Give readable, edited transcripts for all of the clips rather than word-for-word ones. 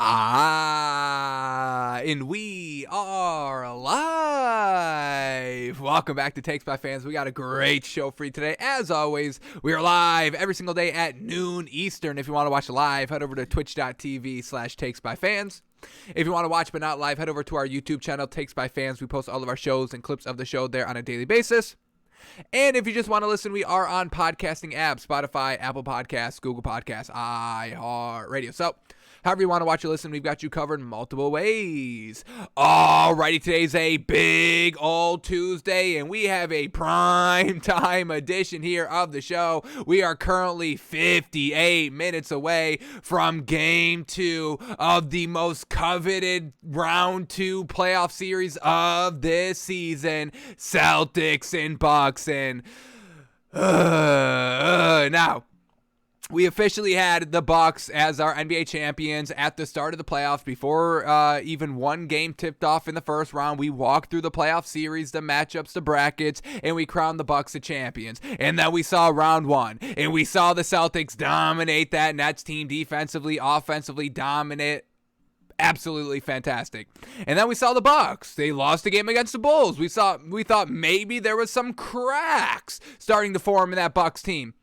And we are live. Welcome back to Takes by Fans. We got a great show for you today. As always, we are live every single day at noon Eastern. If you want to watch live, head over to twitch.tv/takesbyfans. If you want to watch but not live, head over to our YouTube channel, Takes by Fans. We post all of our shows and clips of the show there on a daily basis. And if you just want to listen, we are on podcasting apps, Spotify, Apple Podcasts, Google Podcasts, iHeartRadio. So, however you want to watch or listen, we've got you covered in multiple ways. Alrighty, today's a big old Tuesday, and we have a prime time edition here of the show. We are currently 58 minutes away from Game 2 of the most coveted Round 2 playoff series of this season, Celtics and Bucks. And now, we officially had the Bucks as our NBA champions at the start of the playoffs. Before even one game tipped off in the first round, we walked through the playoff series, the matchups, the brackets, and we crowned the Bucks the champions. And then we saw round one, and we saw the Celtics dominate that Nets team defensively, offensively, dominant. Absolutely fantastic. And then we saw the Bucks. They lost the game against the Bulls. We thought maybe there was some cracks starting to form in that Bucks team.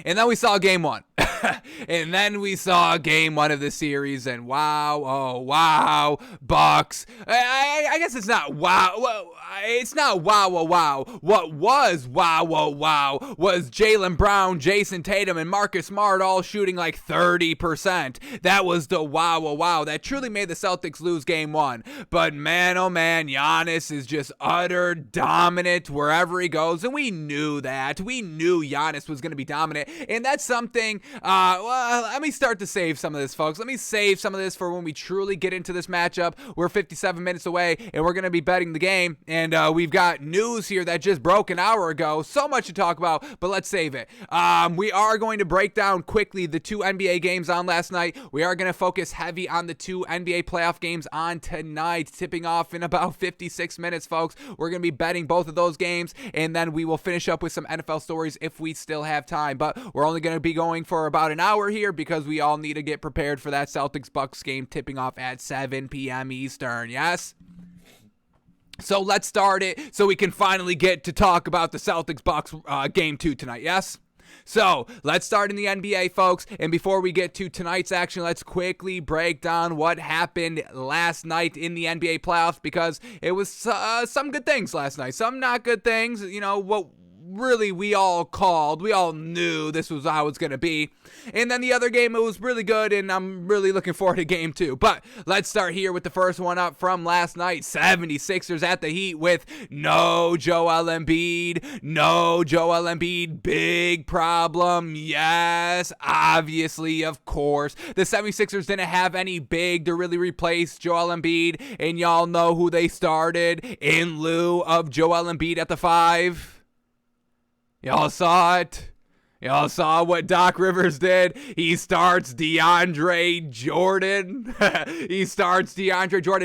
And then we saw game one. And then we saw game one of the series, and wow, oh wow, Bucks. I guess it's not wow. Well, it's not wow, oh wow. What was wow, oh wow was Jaylen Brown, Jason Tatum, and Marcus Smart all shooting like 30%. That was the wow, oh wow. That truly made the Celtics lose game one. But man, oh man, Giannis is just utter dominant wherever he goes, and we knew that. We knew Giannis was going to be dominant, and that's something. Well, let me start to save some of this, folks. Let me save some of this for when we truly get into this matchup. We're 57 minutes away, and we're going to be betting the game. And we've got news here that just broke an hour ago. So much to talk about, but let's save it. We are going to break down quickly the two NBA games on last night. We are going to focus heavy on the two NBA playoff games on tonight, tipping off in about 56 minutes, folks. We're going to be betting both of those games, and then we will finish up with some NFL stories if we still have time. But we're only going to be going for about an hour here because we all need to get prepared for that Celtics-Bucks game tipping off at 7 p.m. Eastern, yes? So let's start it so we can finally get to talk about the Celtics-Bucks game 2 tonight, yes? So, let's start in the NBA, folks, and before we get to tonight's action, let's quickly break down what happened last night in the NBA playoffs, because it was some good things last night, some not good things, you know, what really we all knew this was how it's going to be. And then the other game, it was really good, and I'm really looking forward to game 2. But let's start here with the first one up from last night. 76ers at the Heat with no Joel Embiid. Big problem. Yes, obviously, of course. The 76ers didn't have any big to really replace Joel Embiid, and y'all know who they started in lieu of Joel Embiid at the 5. Y'all saw it. Y'all saw what Doc Rivers did. He starts DeAndre Jordan.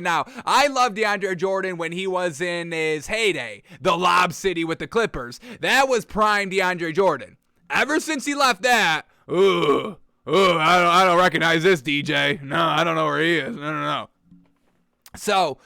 Now, I love DeAndre Jordan when he was in his heyday, the Lob City with the Clippers. That was prime DeAndre Jordan. Ever since he left that, I don't recognize this DJ. No, I don't know where he is. No. So,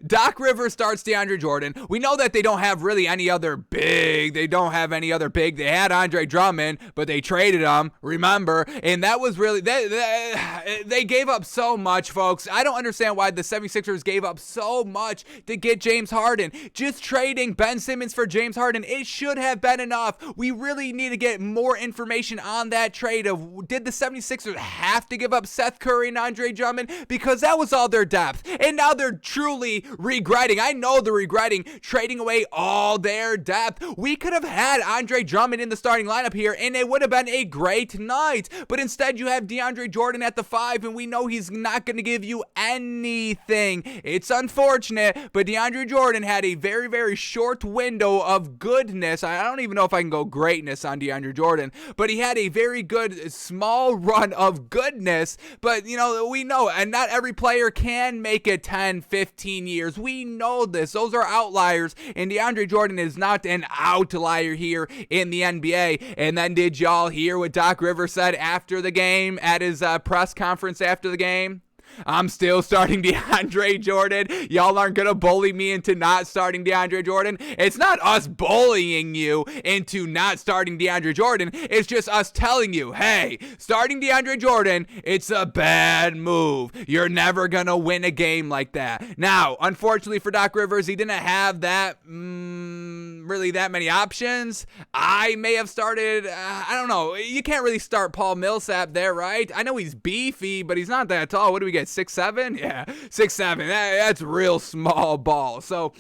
Doc Rivers starts DeAndre Jordan. We know that they don't have really any other big. They had Andre Drummond, but they traded him, remember? And that was really, they gave up so much, folks. I don't understand why the 76ers gave up so much to get James Harden. Just trading Ben Simmons for James Harden, it should have been enough. We really need to get more information on that trade of, did the 76ers have to give up Seth Curry and Andre Drummond? Because that was all their depth. And now they're truly regretting. I know they're regretting trading away all their depth. We could have had Andre Drummond in the starting lineup here, and it would have been a great night. But instead, you have DeAndre Jordan at the 5, and we know he's not going to give you anything. It's unfortunate, but DeAndre Jordan had a very, very short window of goodness. I don't even know if I can go greatness on DeAndre Jordan, but he had a very good small run of goodness. But, you know, we know, and not every player can make a 10, 15 years. We know this. Those are outliers, and DeAndre Jordan is not an outlier here in the NBA. And then did y'all hear what Doc Rivers said after the game at his press conference after the game? I'm still starting DeAndre Jordan. Y'all aren't going to bully me into not starting DeAndre Jordan. It's not us bullying you into not starting DeAndre Jordan. It's just us telling you, hey, starting DeAndre Jordan, it's a bad move. You're never going to win a game like that. Now, unfortunately for Doc Rivers, he didn't have that really that many options. I may have started, I don't know. You can't really start Paul Millsap there, right? I know he's beefy, but he's not that tall. What do we get? 6'7"? Yeah, 6'7". That's real small ball. So,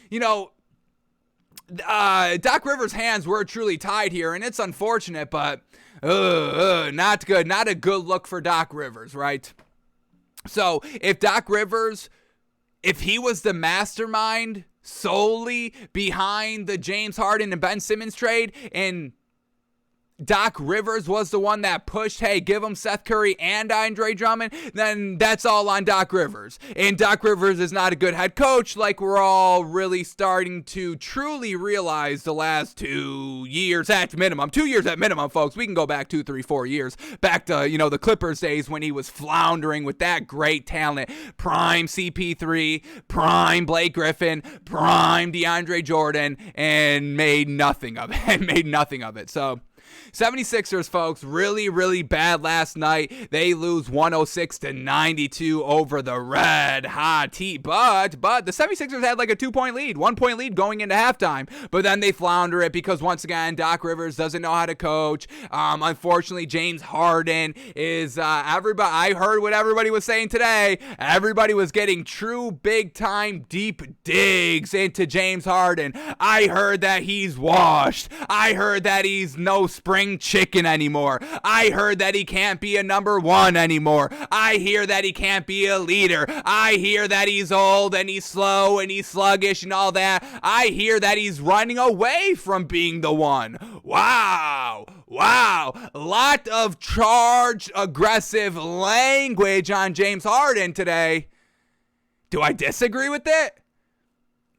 Doc Rivers' hands were truly tied here, and it's unfortunate, but not good. Not a good look for Doc Rivers, right? So, if Doc Rivers, if he was the mastermind solely behind the James Harden and Ben Simmons trade, and Doc Rivers was the one that pushed, hey, give him Seth Curry and Andre Drummond, then that's all on Doc Rivers. And Doc Rivers is not a good head coach like we're all really starting to truly realize the last 2 years at minimum. 2 years at minimum, folks. We can go back 2, 3, 4 years. Back to, the Clippers days when he was floundering with that great talent. Prime CP3, prime Blake Griffin, prime DeAndre Jordan, and made nothing of it. So 76ers, folks, really, really bad last night. They lose 106-92 over the Red Hot Heat. But the 76ers had like a 2-point lead, 1-point lead going into halftime. But then they flounder it because, once again, Doc Rivers doesn't know how to coach. Unfortunately, James Harden is everybody. I heard what everybody was saying today. Everybody was getting true big-time deep digs into James Harden. I heard that he's washed. I heard that he's no spring chicken anymore. I heard that he can't be a number one anymore. I hear that he can't be a leader. I hear that he's old and he's slow and he's sluggish and all that. I hear that he's running away from being the one. Wow. A lot of charged, aggressive language on James Harden today. Do I disagree with it?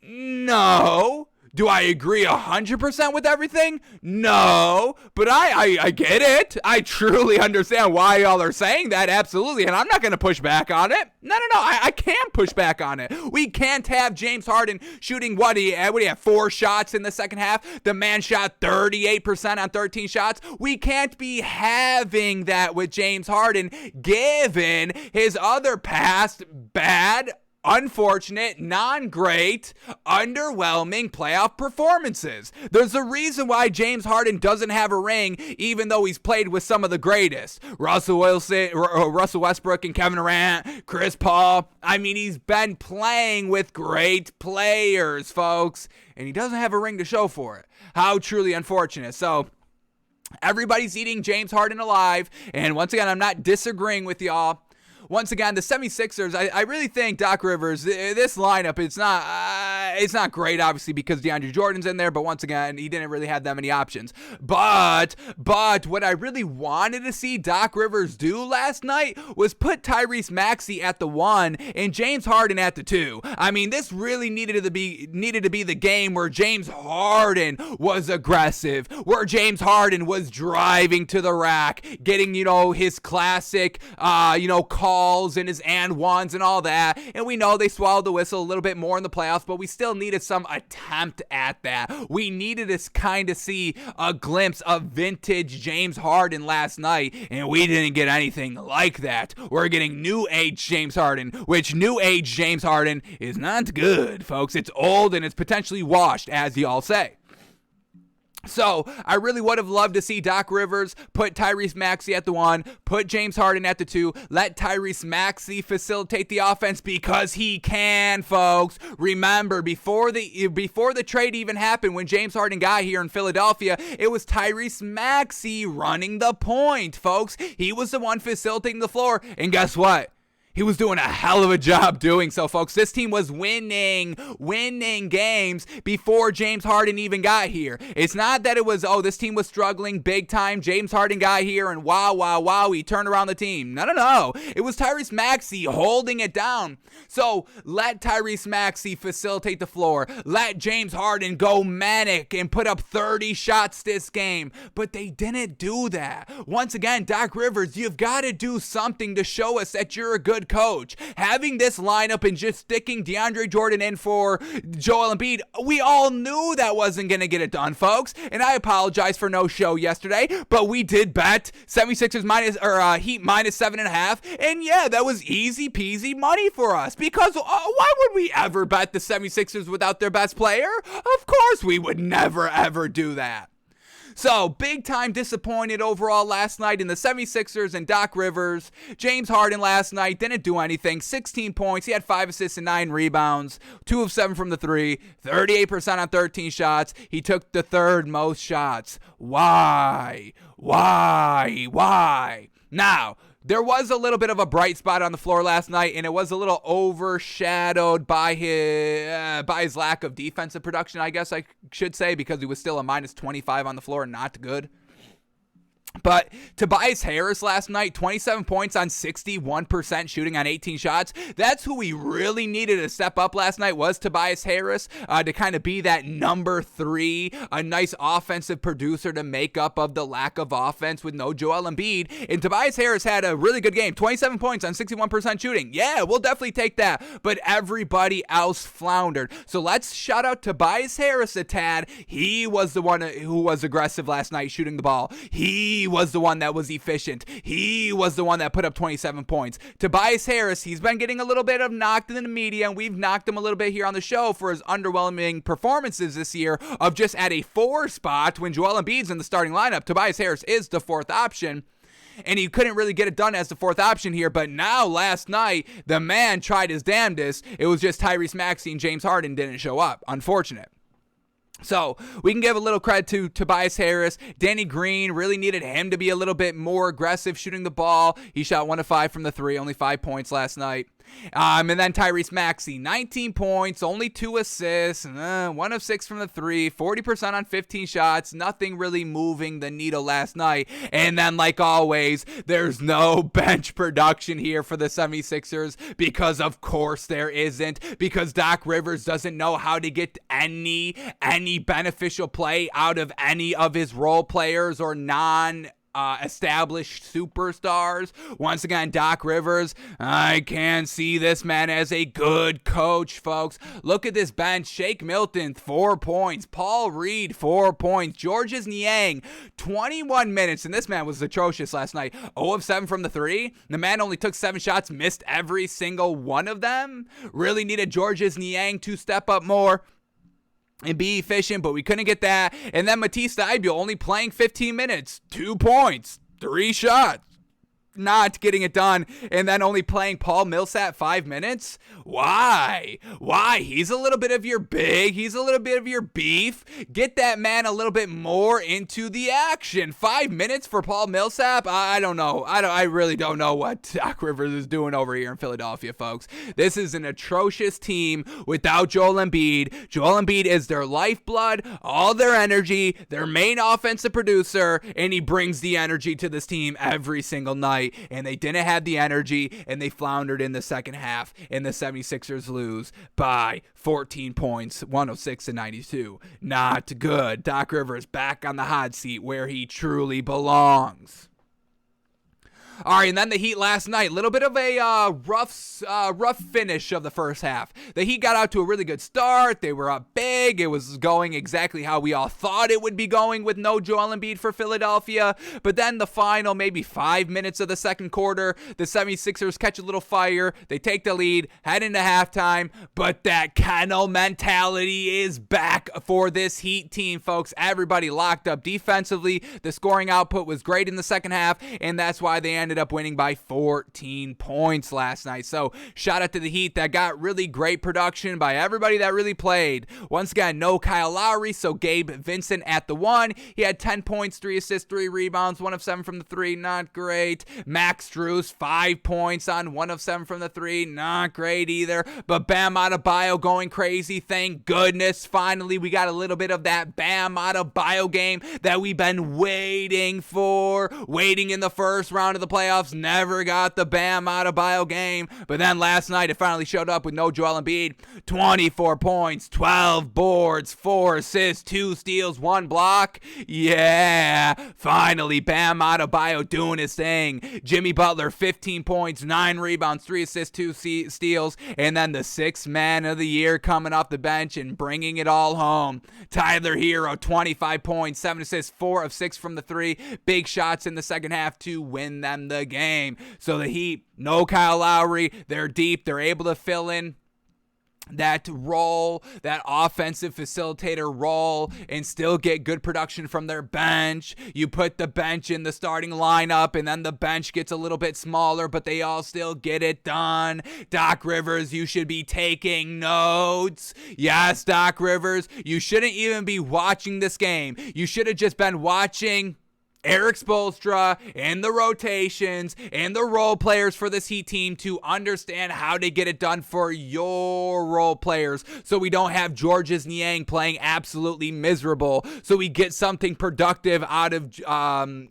No. Do I agree 100% with everything? No, but I get it. I truly understand why y'all are saying that, absolutely, and I'm not going to push back on it. No, I can't push back on it. We can't have James Harden shooting, what he had 4 shots in the second half? The man shot 38% on 13 shots. We can't be having that with James Harden, given his other past bad, unfortunate, non-great, underwhelming playoff performances. There's a reason why James Harden doesn't have a ring, even though he's played with some of the greatest. Russell Westbrook and Kevin Durant, Chris Paul. I mean, he's been playing with great players, folks, and he doesn't have a ring to show for it. How truly unfortunate. So, everybody's eating James Harden alive, and once again, I'm not disagreeing with y'all. Once again, the 76ers, I really think Doc Rivers, this lineup, it's not great, obviously, because DeAndre Jordan's in there, but once again, he didn't really have that many options. But what I really wanted to see Doc Rivers do last night was put Tyrese Maxey at the 1 and James Harden at the 2. I mean, this really needed to be the game where James Harden was aggressive, where James Harden was driving to the rack, getting, his classic, calls and his and ones and all that. And we know they swallowed the whistle a little bit more in the playoffs, but we still needed some attempt at that. We needed to kind of see a glimpse of vintage James Harden last night, and we didn't get anything like that. We're getting new age James Harden, which new age James Harden is not good, folks. It's old and it's potentially washed, as y'all say. So, I really would have loved to see Doc Rivers put Tyrese Maxey at the 1, put James Harden at the 2, let Tyrese Maxey facilitate the offense because he can, folks. Remember, before the trade even happened, when James Harden got here in Philadelphia, it was Tyrese Maxey running the point, folks. He was the one facilitating the floor, and guess what? He was doing a hell of a job doing so, folks. This team was winning games before James Harden even got here. It's not that it was, this team was struggling big time. James Harden got here and wow, he turned around the team. No. It was Tyrese Maxey holding it down. So let Tyrese Maxey facilitate the floor. Let James Harden go manic and put up 30 shots this game. But they didn't do that. Once again, Doc Rivers, you've got to do something to show us that you're a good coach. Having this lineup and just sticking DeAndre Jordan in for Joel Embiid, we all knew that wasn't going to get it done, folks. And I apologize for no show yesterday, but we did bet 76ers Heat minus 7.5. And yeah, that was easy peasy money for us because why would we ever bet the 76ers without their best player? Of course we would never ever do that. So, big time disappointed overall last night in the 76ers and Doc Rivers. James Harden last night didn't do anything. 16 points. He had 5 assists and 9 rebounds. 2 of 7 from the 3. 38% on 13 shots. He took the third most shots. Why? Now, there was a little bit of a bright spot on the floor last night, and it was a little overshadowed by his lack of defensive production, I guess I should say, because he was still a minus 25 on the floor, not good. But Tobias Harris last night, 27 points on 61% shooting on 18 shots. That's who we really needed to step up last night, was Tobias Harris, to kind of be that number 3, a nice offensive producer to make up of the lack of offense with no Joel Embiid. And Tobias Harris had a really good game, 27 points on 61% shooting. Yeah, we'll definitely take that. But everybody else floundered. So let's shout out Tobias Harris a tad. He was the one who was aggressive last night shooting the ball. He was the one that was efficient. He was the one that put up 27 points. Tobias Harris, he's been getting a little bit of knocked in the media, and we've knocked him a little bit here on the show for his underwhelming performances this year of just at a 4 spot when Joel Embiid's in the starting lineup. Tobias Harris is the 4th option. And he couldn't really get it done as the 4th option here. But now, last night, the man tried his damnedest. It was just Tyrese Maxey and James Harden didn't show up. Unfortunate. So, we can give a little credit to Tobias Harris. Danny Green really needed him to be a little bit more aggressive shooting the ball. He shot 1 of 5 from the 3, only 5 points last night. And then Tyrese Maxey, 19 points, only 2 assists, 1 of 6 from the 3, 40% on 15 shots, nothing really moving the needle last night. And then, like always, there's no bench production here for the 76ers because, of course, there isn't, because Doc Rivers doesn't know how to get any beneficial play out of any of his role players or established superstars. Once again, Doc Rivers, I can see this man as a good coach, folks. Look at this bench. Shake Milton, 4 points. Paul Reed, 4 points. Georges Niang, 21 minutes, and this man was atrocious last night. 0 of 7 from the 3. The man only took 7 shots, missed every single one of them. Really needed Georges Niang to step up more and be efficient, but we couldn't get that. And then Matisse Thybulle only playing 15 minutes, 2 points, 3 shots, not getting it done. And then only playing Paul Millsap 5 minutes. Why? He's a little bit of your big. He's a little bit of your beef. Get that man a little bit more into the action. 5 minutes for Paul Millsap? I don't know. I really don't know what Doc Rivers is doing over here in Philadelphia, folks. This is an atrocious team without Joel Embiid. Joel Embiid is their lifeblood, all their energy, their main offensive producer, and he brings the energy to this team every single night. And they didn't have the energy, and they floundered in the second half, and the 76ers lose by 14 points, 106-92. Not good. Doc Rivers back on the hot seat where he truly belongs. All right, and then the Heat last night, a little bit of a rough finish of the first half. The Heat got out to a really good start. They were up big. It was going exactly how we all thought it would be going with no Joel Embiid for Philadelphia. But then the final maybe 5 minutes of the second quarter, the 76ers catch a little fire. They take the lead, head into halftime. But that kennel mentality is back for this Heat team, folks. Everybody locked up defensively. The scoring output was great in the second half, and that's why they ended up winning by 14 points last night. So shout out to the Heat that got really great production by everybody that really played. Once again, no Kyle Lowry, so Gabe Vincent at the 1. He had 10 points, 3 assists, 3 rebounds, 1 of 7 from the 3, not great. Max Strus, 5 points on 1 of 7 from the 3, not great either. But Bam Adebayo going crazy, thank goodness. Finally, we got a little bit of that Bam Adebayo game that we've been waiting for. Waiting in the first round of the playoffs, never got the Bam Adebayo game. But then last night, it finally showed up with no Joel Embiid. 24 points, 12 boards, 4 assists, 2 steals, 1 block. Yeah, finally Bam Adebayo doing his thing. Jimmy Butler, 15 points, 9 rebounds, 3 assists, 2 steals, and then the 6th man of the year coming off the bench and bringing it all home. Tyler Hero, 25 points, 7 assists, 4 of 6 from the 3. Big shots in the second half to win them the game. So the Heat, no Kyle Lowry, they're deep, they're able to fill in that role, that offensive facilitator role, and still get good production from their bench. You put the bench in the starting lineup, and then the bench gets a little bit smaller, but they all still get it done. Doc Rivers, you should be taking notes. Yes, Doc Rivers, you shouldn't even be watching this game. You should have just been watching Eric Spoelstra and the rotations and the role players for this Heat team to understand how to get it done for your role players, so we don't have Georges Niang playing absolutely miserable, so we get something productive out of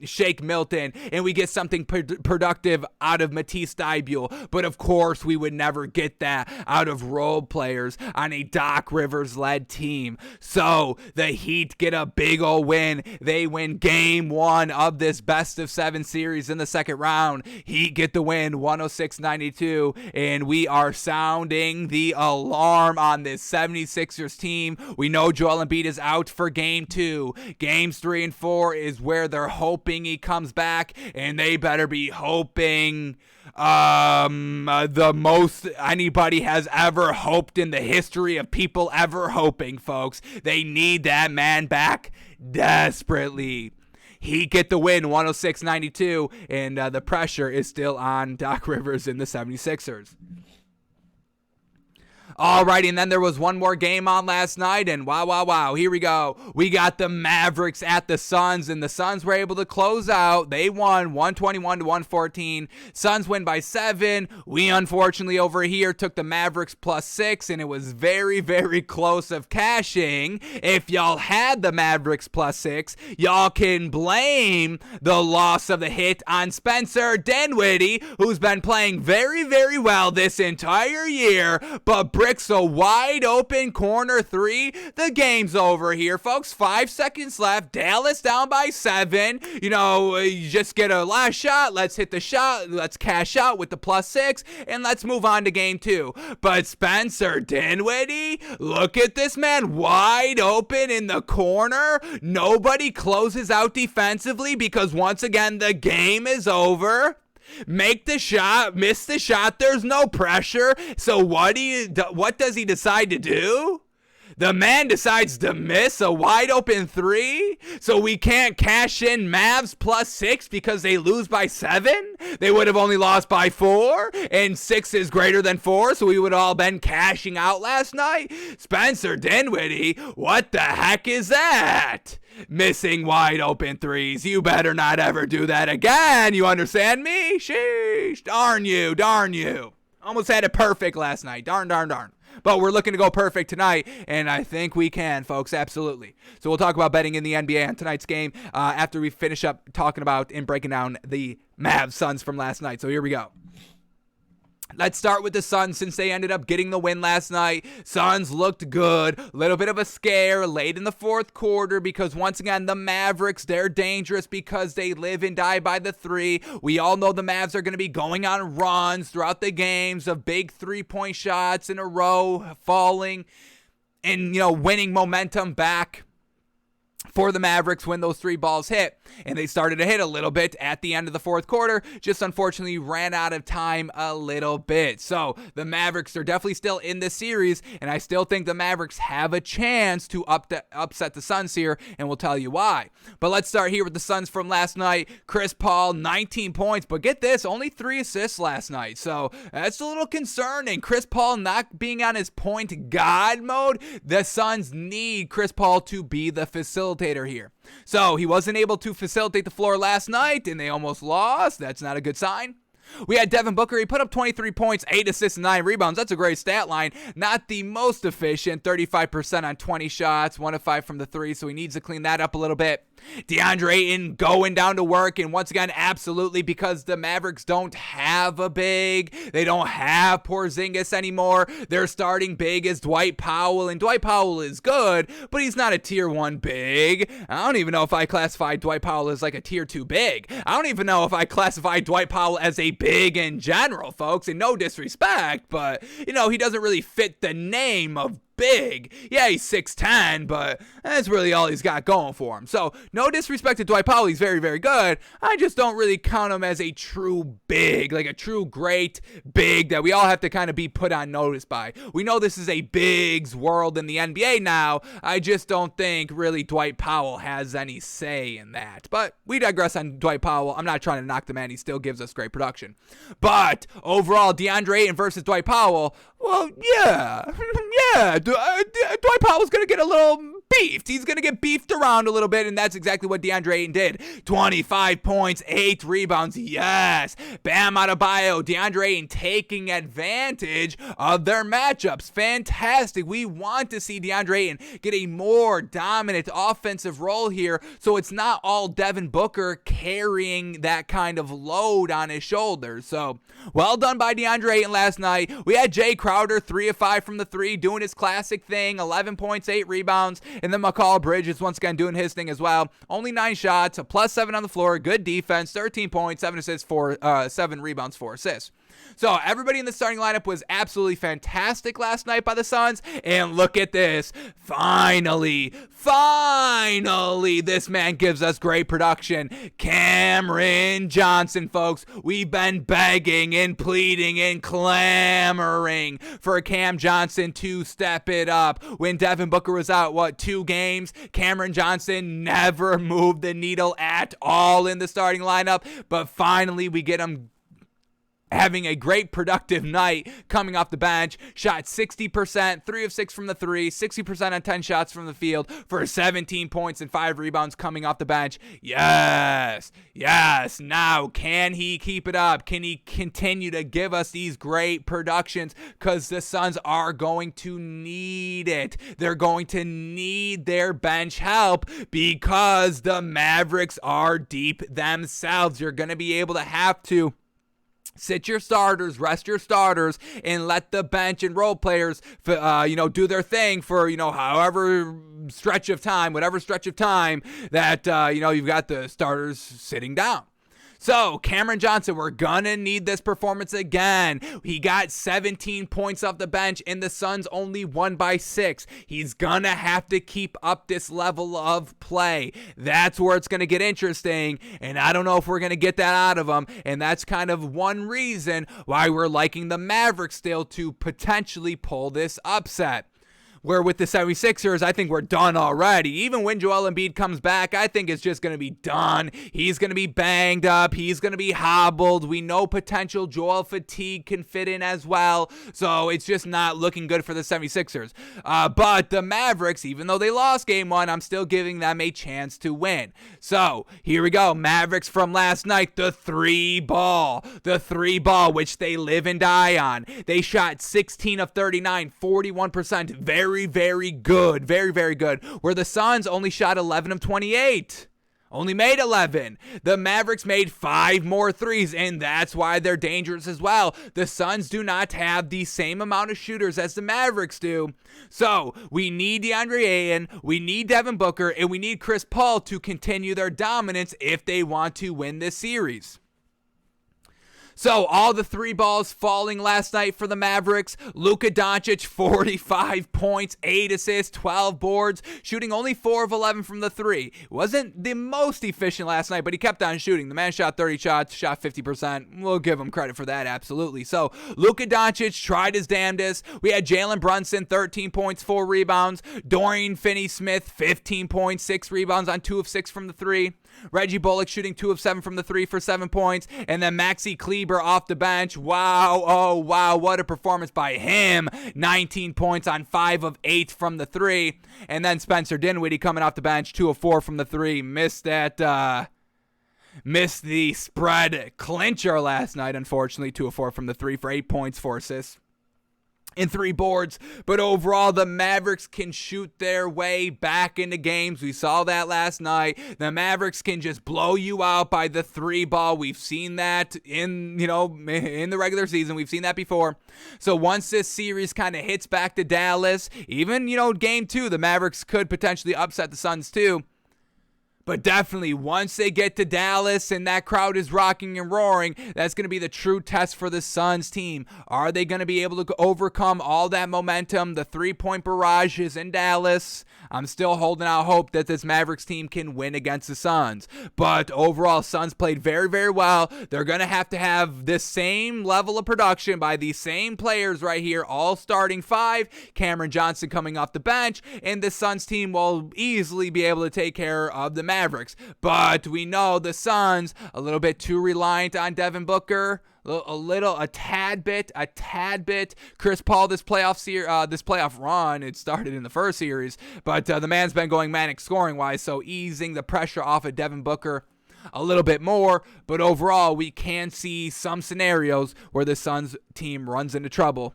Shake Milton, and we get something productive out of Matisse Thybulle. But of course, we would never get that out of role players on a Doc Rivers-led team. So the Heat get a big ol' win. They win game 1 of this best of 7 series in the second round. Heat get the win, 106-92, and we are sounding the alarm on this 76ers team. We know Joel Embiid is out for game 2. Games 3 and 4 is where they're hoping he comes back, and they better be hoping the most anybody has ever hoped in the history of people ever hoping, folks. They need that man back desperately. He get the win, 106-92, and the pressure is still on Doc Rivers and the 76ers. Alrighty, and then there was one more game on last night, and wow, here we go. We got the Mavericks at the Suns, and the Suns were able to close out. They won 121-114. Suns win by 7. We unfortunately over here took the Mavericks plus 6, and it was very, very close of cashing. If y'all had the Mavericks plus 6, y'all can blame the loss of the hit on Spencer Dinwiddie, who's been playing very, very well this entire year, but bricks a wide open corner 3. The game's over here, folks. 5 seconds left. Dallas down by 7. You just get a last shot. Let's hit the shot. Let's cash out with the plus 6, and let's move on to game 2. But Spencer Dinwiddie, look at this man wide open in the corner. Nobody closes out defensively because once again, the game is over. Make the shot, miss the shot, there's no pressure. So what does he decide to do? The man decides to miss a wide open 3, so we can't cash in Mavs plus 6 because they lose by 7. They would have only lost by 4, and 6 is greater than 4, so we would have all been cashing out last night. Spencer Dinwiddie, what the heck is that? Missing wide open 3s. You better not ever do that again. You understand me? Sheesh. Darn you. Almost had it perfect last night. Darn. But we're looking to go perfect tonight, and I think we can, folks, absolutely. So we'll talk about betting in the NBA on tonight's game after we finish up talking about and breaking down the Mavs Suns from last night. So here we go. Let's start with the Suns since they ended up getting the win last night. Suns looked good. A little bit of a scare late in the fourth quarter because once again, the Mavericks, they're dangerous because they live and die by the 3. We all know the Mavs are going to be going on runs throughout the games of big 3-point shots in a row, falling and, winning momentum back. for the Mavericks when those 3 balls hit, and they started to hit a little bit at the end of the fourth quarter, just unfortunately ran out of time a little bit. So the Mavericks are definitely still in this series, and I still think the Mavericks have a chance to upset the Suns here, and we'll tell you why. But let's start here with the Suns from last night. Chris Paul, 19 points, but get this, only 3 assists last night, so that's a little concerning. Chris Paul not being on his point god mode. The Suns need Chris Paul to be the facilitator here. So he wasn't able to facilitate the floor last night, and they almost lost. That's not a good sign. We had Devin Booker. He put up 23 points, 8 assists, and 9 rebounds. That's a great stat line. Not the most efficient, 35% on 20 shots, 1 of 5 from the 3, so he needs to clean that up a little bit. DeAndre Ayton going down to work, and once again, absolutely, because the Mavericks don't have a big. They don't have Porzingis anymore. Their starting big is Dwight Powell, and Dwight Powell is good, but he's not a tier 1 big. I don't even know if I classify Dwight Powell as like a tier 2 big. I don't even know if I classify Dwight Powell as a big in general, folks, and no disrespect, but, he doesn't really fit the name of big. Yeah, he's 6'10", but that's really all he's got going for him. So, no disrespect to Dwight Powell, he's very, very good. I just don't really count him as a true big, like a true great big that we all have to kind of be put on notice by. We know this is a bigs world in the NBA now. I just don't think really Dwight Powell has any say in that. But we digress on Dwight Powell. I'm not trying to knock the man. He still gives us great production. But overall, DeAndre Ayton versus Dwight Powell, well, yeah. Dwight Powell's going to get a little beefed. He's going to get beefed around a little bit, and that's exactly what DeAndre Ayton did. 25 points, 8 rebounds, yes. Bam Adebayo, DeAndre Ayton taking advantage of their matchups. Fantastic. We want to see DeAndre Ayton get a more dominant offensive role here, so it's not all Devin Booker carrying that kind of load on his shoulders. So, well done by DeAndre Ayton last night. We had Jay Crowder, 3 of 5 from the 3, doing his classic thing, 11 points, 8 rebounds, and then McCall Bridges once again doing his thing as well. Only 9 shots, a +7 on the floor, good defense, 13 points, 7 assists, 7 rebounds, 4 assists. So everybody in the starting lineup was absolutely fantastic last night by the Suns, and look at this. Finally, this man gives us great production. Cameron Johnson, folks. We've been begging and pleading and clamoring for Cam Johnson to step it up. When Devin Booker was out, 2 games? Cameron Johnson never moved the needle at all in the starting lineup, but finally we get him having a great productive night coming off the bench. Shot 60%, 3 of 6 from the 3, 60% on 10 shots from the field for 17 points and 5 rebounds coming off the bench. Yes. Now, can he keep it up? Can he continue to give us these great productions? Because the Suns are going to need it. They're going to need their bench help because the Mavericks are deep themselves. You're going to be able to have to sit your starters, rest your starters, and let the bench and role players, do their thing for, whatever stretch of time that, you've got the starters sitting down. So, Cameron Johnson, we're gonna need this performance again. He got 17 points off the bench, and the Suns only won by 6. He's gonna have to keep up this level of play. That's where it's gonna get interesting, and I don't know if we're gonna get that out of him, and that's kind of one reason why we're liking the Mavericks still to potentially pull this upset. Where with the 76ers, I think we're done already. Even when Joel Embiid comes back, I think it's just going to be done. He's going to be banged up. He's going to be hobbled. We know potential Joel fatigue can fit in as well. So it's just not looking good for the 76ers. But the Mavericks, even though they lost game 1, I'm still giving them a chance to win. So here we go. Mavericks from last night, the 3 ball. The 3 ball, which they live and die on. They shot 16 of 39, 41%. Very good. Very good. Where the Suns only shot 11 of 28. Only made 11. The Mavericks made 5 more threes, and that's why they're dangerous as well. The Suns do not have the same amount of shooters as the Mavericks do. So, we need DeAndre Ayton, we need Devin Booker, and we need Chris Paul to continue their dominance if they want to win this series. So all the three balls falling last night for the Mavericks. Luka Doncic, 45 points, 8 assists, 12 boards, shooting only 4 of 11 from the three. Wasn't the most efficient last night, but he kept on shooting. The man shot 30 shots, shot 50%. We'll give him credit for that, absolutely. So Luka Doncic tried his damnedest. We had Jalen Brunson, 13 points, 4 rebounds. Dorian Finney-Smith, 15 points, 6 rebounds on 2 of 6 from the three. Reggie Bullock shooting 2 of 7 from the three for 7 points. And then Maxi Kleber off the bench. Wow, oh wow, what a performance by him. 19 points on 5 of 8 from the three. And then Spencer Dinwiddie coming off the bench, 2 of 4 from the three. Missed the spread clincher last night, unfortunately. 2 of 4 from the three for 8 points, 4 assists, and 3 boards. But overall, the Mavericks can shoot their way back into games. We saw that last night. The Mavericks can just blow you out by the 3 ball. We've seen that in the regular season. We've seen that before. So once this series kind of hits back to Dallas, even, game 2, the Mavericks could potentially upset the Suns too. But definitely, once they get to Dallas and that crowd is rocking and roaring, that's going to be the true test for the Suns team. Are they going to be able to overcome all that momentum, the 3-point barrages in Dallas? I'm still holding out hope that this Mavericks team can win against the Suns. But overall, Suns played very, very well. They're going to have this same level of production by these same players right here, all starting 5. Cameron Johnson coming off the bench, and the Suns team will easily be able to take care of the Mavericks. But we know the Suns a little bit too reliant on Devin Booker. A tad bit. Chris Paul this playoff run, it started in the first series, but the man's been going manic scoring wise, so easing the pressure off of Devin Booker a little bit more. But overall, we can see some scenarios where the Suns team runs into trouble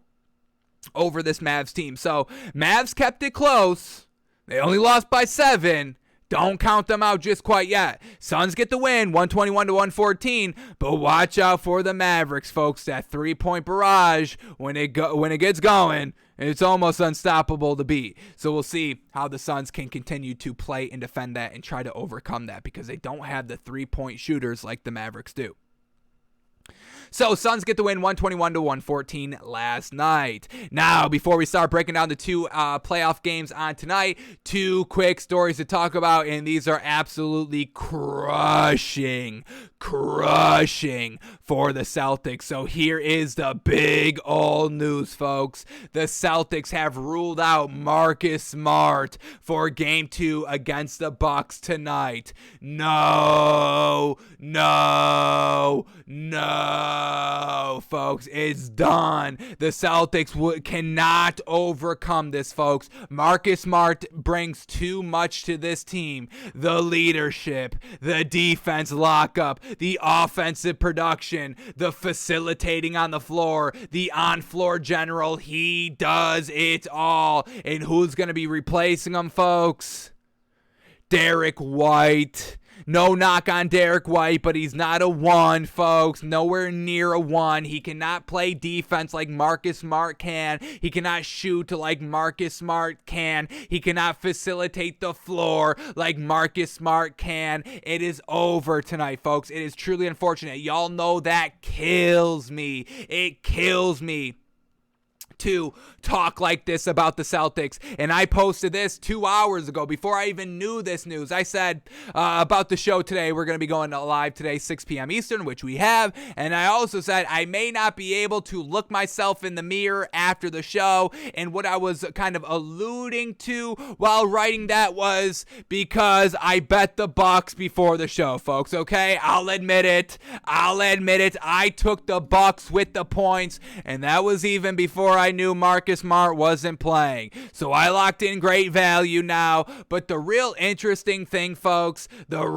over this Mavs team. So Mavs kept it close. They only lost by 7. Don't count them out just quite yet. Suns get the win, 121-114, but watch out for the Mavericks, folks. That 3-point barrage, when it gets going, it's almost unstoppable to beat. So we'll see how the Suns can continue to play and defend that and try to overcome that, because they don't have the 3-point shooters like the Mavericks do. So Suns get the win, 121-114 last night. Now, before we start breaking down the 2 playoff games on tonight, 2 quick stories to talk about, and these are absolutely crushing for the Celtics. So here is the big old news, folks. The Celtics have ruled out Marcus Smart for Game 2 against the Bucks tonight. No, folks, it's done. The Celtics cannot overcome this, folks. Marcus Smart brings too much to this team. The leadership, the defense lockup, the offensive production, the facilitating on the floor, the on-floor general. He does it all. And who's going to be replacing him, folks? Derek White. No knock on Derek White, but he's not a 1, folks. Nowhere near a 1. He cannot play defense like Marcus Smart can. He cannot shoot like Marcus Smart can. He cannot facilitate the floor like Marcus Smart can. It is over tonight, folks. It is truly unfortunate. Y'all know that kills me. It kills me to talk like this about the Celtics. And I posted this 2 hours ago before I even knew this news. I said about the show today, we're going to be going live today, 6 p.m. Eastern, which we have. And I also said I may not be able to look myself in the mirror after the show. And what I was kind of alluding to while writing that was because I bet the Bucks before the show, folks. Okay, I'll admit it. I took the Bucks with the points, and that was even before I knew Marcus Smart wasn't playing. So I locked in great value now. But the real interesting thing, folks, no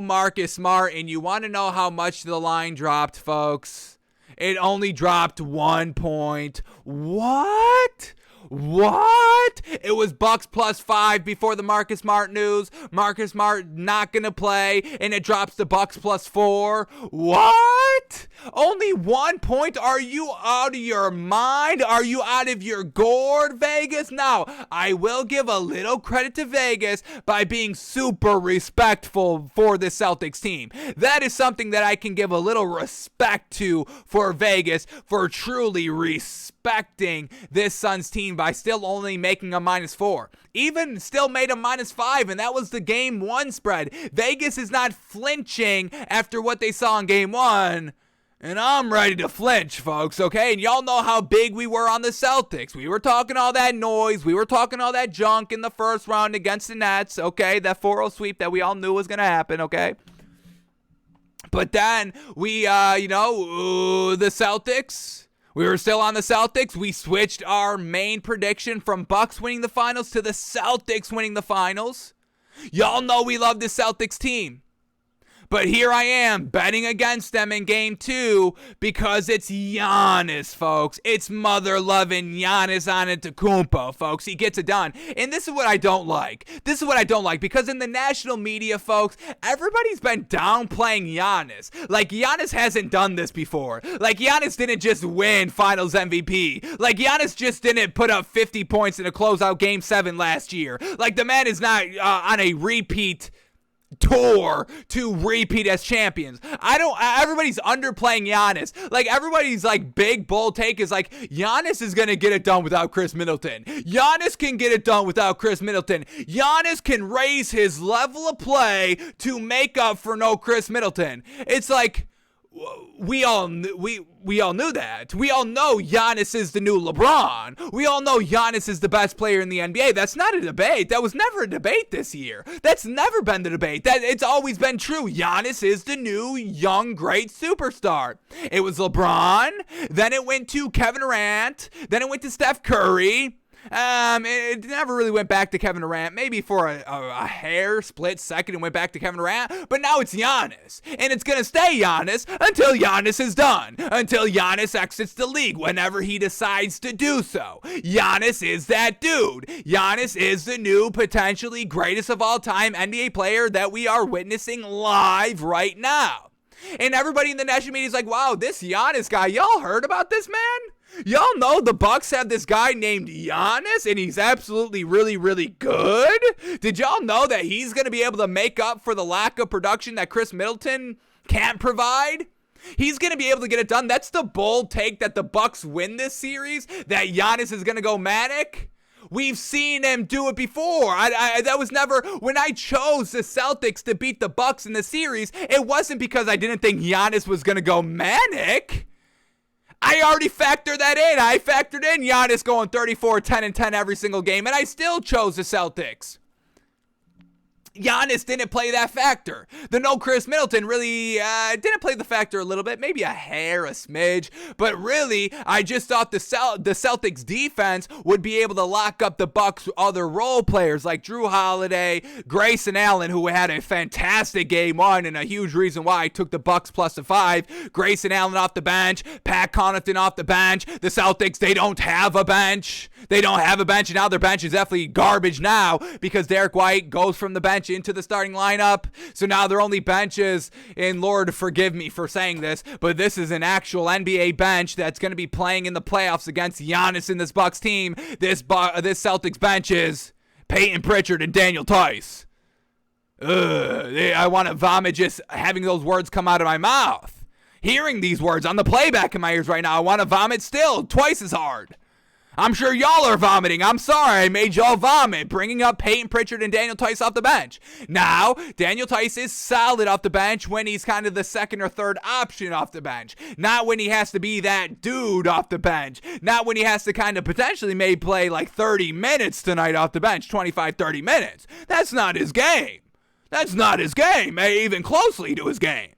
Marcus Smart, and you want to know how much the line dropped, folks? It only dropped 1 point. What? It was Bucks +5 before the Marcus Smart news. Marcus Smart not gonna play, and it drops to Bucks +4. What? Only 1 point? Are you out of your mind? Are you out of your gourd, Vegas? Now, I will give a little credit to Vegas by being super respectful for the Celtics team. That is something that I can give a little respect to for Vegas, for truly respecting this Suns team by still only making a -4. Even still made a -5, and that was the game 1 spread. Vegas is not flinching after what they saw in game 1. And I'm ready to flinch, folks, okay? And y'all know how big we were on the Celtics. We were talking all that noise. We were talking all that junk in the first round against the Nets, okay? That 4-0 sweep that we all knew was going to happen, okay? But then we, the Celtics, we were still on the Celtics. We switched our main prediction from Bucks winning the finals to the Celtics winning the finals. Y'all know we love the Celtics team. But here I am betting against them in game 2 because it's Giannis, folks. It's mother-loving Giannis Antetokounmpo, folks. He gets it done. And this is what I don't like. Because in the national media, folks, everybody's been downplaying Giannis. Like, Giannis hasn't done this before. Like, Giannis didn't just win Finals MVP. Like, Giannis just didn't put up 50 points in a closeout Game 7 last year. Like, the man is not on a repeat tour to repeat as champions. Everybody's underplaying Giannis. Like, everybody's like big bold take is like, Giannis is gonna get it done without Chris Middleton. Giannis can get it done without Chris Middleton. Giannis can raise his level of play to make up for no Chris Middleton. It's like, we all knew that. We all know Giannis is the new LeBron. We all know Giannis is the best player in the NBA. That's not a debate. That was never a debate this year. That's never been the debate. It's always been true. Giannis is the new young great superstar. It was LeBron, then it went to Kevin Durant, then it went to Steph Curry. It never really went back to Kevin Durant. Maybe for a hair split second it went back to Kevin Durant. But now it's Giannis. And it's going to stay Giannis until Giannis is done. Until Giannis exits the league whenever he decides to do so. Giannis is that dude. Giannis is the new potentially greatest of all time NBA player that we are witnessing live right now. And everybody in the national media is like, wow, this Giannis guy, y'all heard about this man? Y'all know the Bucks have this guy named Giannis, and he's absolutely really, really good? Did y'all know that he's going to be able to make up for the lack of production that Chris Middleton can't provide? He's going to be able to get it done. That's the bold take, that the Bucks win this series, that Giannis is going to go manic. We've seen him do it before. That was never, when I chose the Celtics to beat the Bucks in the series, it wasn't because I didn't think Giannis was going to go manic. I already factored that in. I factored in Giannis going 34, 10, and 10 every single game, and I still chose the Celtics. Giannis didn't play that factor. The no Chris Middleton really didn't play the factor a little bit, maybe a hair, a smidge, but really, I just thought the Celtics defense would be able to lock up the Bucks' other role players like Drew Holiday, Grayson Allen, who had a fantastic game 1 and a huge reason why I took the Bucks +5. Grayson Allen off the bench, Pat Connaughton off the bench. The Celtics, they don't have a bench. And now their bench is definitely garbage now because Derek White goes from the bench into the starting lineup. So now their only benches, and Lord forgive me for saying this, but this is an actual NBA bench that's going to be playing in the playoffs against Giannis and this Bucks team. This Celtics bench is Peyton Pritchard and Daniel Tice. I want to vomit just having those words come out of my mouth. Hearing these words on the playback in my ears right now, I want to vomit still twice as hard. I'm sure y'all are vomiting. I'm sorry I made y'all vomit, bringing up Peyton Pritchard and Daniel Tice off the bench. Now, Daniel Tice is solid off the bench when he's kind of the second or third option off the bench. Not when he has to be that dude off the bench. Not when he has to kind of potentially maybe play like 30 minutes tonight off the bench, 25, 30 minutes. That's not his game. Even closely to his game.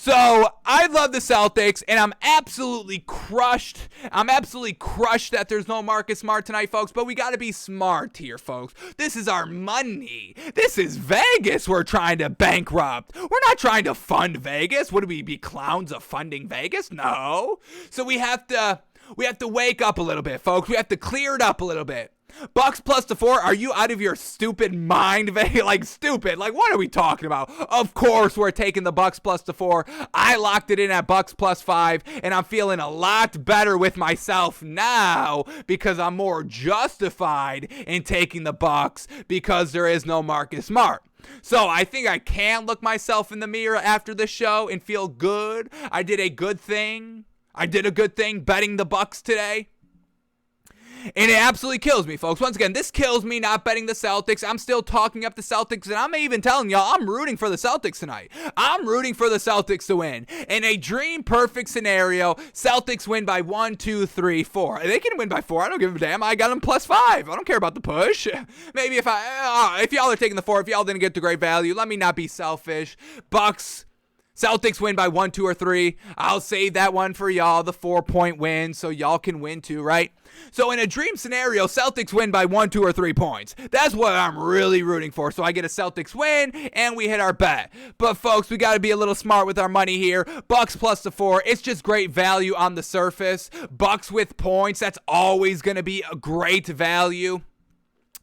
So, I love the Celtics, and I'm absolutely crushed. That there's no Marcus Smart tonight, folks, but we got to be smart here, folks. This is our money. This is Vegas we're trying to bankrupt. We're not trying to fund Vegas. Would we be clowns of funding Vegas? No. So we have to wake up a little bit, folks. We have to clear it up a little bit. Bucks plus the 4? Are you out of your stupid mind? Like, stupid. Like, what are we talking about? Of course we're taking the Bucks plus the 4. I locked it in at Bucks plus 5, and I'm feeling a lot better with myself now because I'm more justified in taking the Bucks because there is no Marcus Smart. So I think I can look myself in the mirror after the show and feel good. I did a good thing. I did a good thing betting the Bucks today. And it absolutely kills me, folks. Once again, this kills me not betting the Celtics. I'm still talking up the Celtics, and I'm even telling y'all I'm rooting for the Celtics tonight. I'm rooting for the Celtics to win. In a dream-perfect scenario, Celtics win by 1, 2, 3, 4. They can win by 4. I don't give a damn. I got them plus 5. I don't care about the push. Maybe if y'all are taking the 4, if y'all didn't get the great value, let me not be selfish. Bucks, Celtics win by 1, 2, or 3. I'll save that one for y'all, the 4-point win, so y'all can win too, right? So in a dream scenario, Celtics win by 1, 2, or 3 points. That's what I'm really rooting for. So I get a Celtics win, and we hit our bet. But folks, we got to be a little smart with our money here. Bucks plus the 4. It's just great value on the surface. Bucks with points. That's always going to be a great value.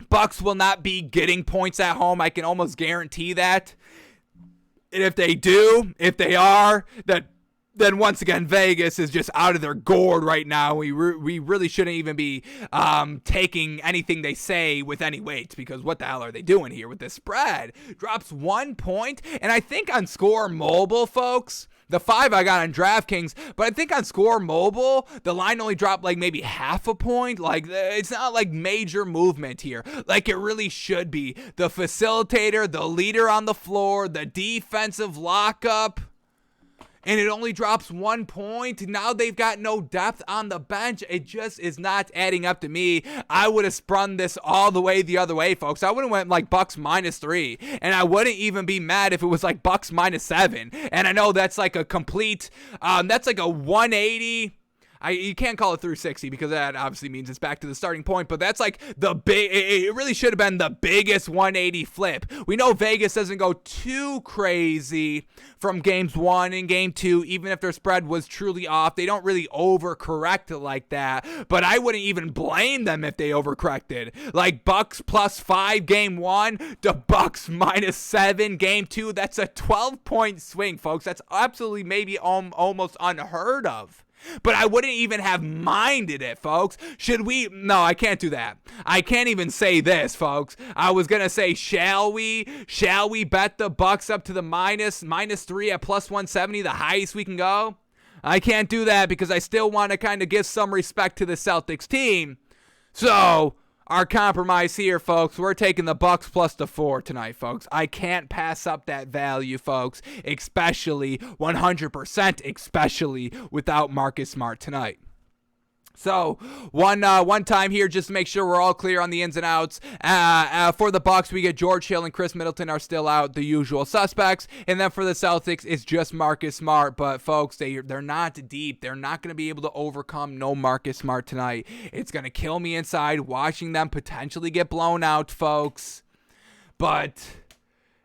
Bucks will not be getting points at home. I can almost guarantee that. And if they do, if they are, then once again, Vegas is just out of their gourd right now. We really shouldn't even be taking anything they say with any weight, because what the hell are they doing here with this spread? Drops 1 point, and I think on Score Mobile, folks, the 5 I got on DraftKings, but I think on Score Mobile, the line only dropped like maybe half a point. Like, it's not like major movement here like it really should be. The facilitator, the leader on the floor, the defensive lockup, and it only drops 1 point. Now they've got no depth on the bench. It just is not adding up to me. I would have sprung this all the way the other way, folks. I would have went like Bucks minus 3, and I wouldn't even be mad if it was like Bucks minus 7. And I know that's like a complete, that's like a 180. You can't call it 360 because that obviously means it's back to the starting point, but that's like it really should have been the biggest 180 flip. We know Vegas doesn't go too crazy from games 1 and game 2, even if their spread was truly off. They don't really overcorrect like that, but I wouldn't even blame them if they overcorrected. Like Bucks plus 5 game 1 to Bucks minus 7 game 2. That's a 12-point swing, folks. That's absolutely maybe almost unheard of. But I wouldn't even have minded it, folks. No, I can't do that. I can't even say this, folks. I was going to say, shall we bet the Bucks up to the minus 3 at plus 170, the highest we can go? I can't do that because I still want to kind of give some respect to the Celtics team. So our compromise here, folks, we're taking the Bucks plus the 4 tonight, folks. I can't pass up that value, folks, especially 100%, especially without Marcus Smart tonight. So, one time here just to make sure we're all clear on the ins and outs. For the Bucks, we get George Hill and Chris Middleton are still out, the usual suspects. And then for the Celtics, it's just Marcus Smart. But, folks, they're not deep. They're not going to be able to overcome no Marcus Smart tonight. It's going to kill me inside watching them potentially get blown out, folks. But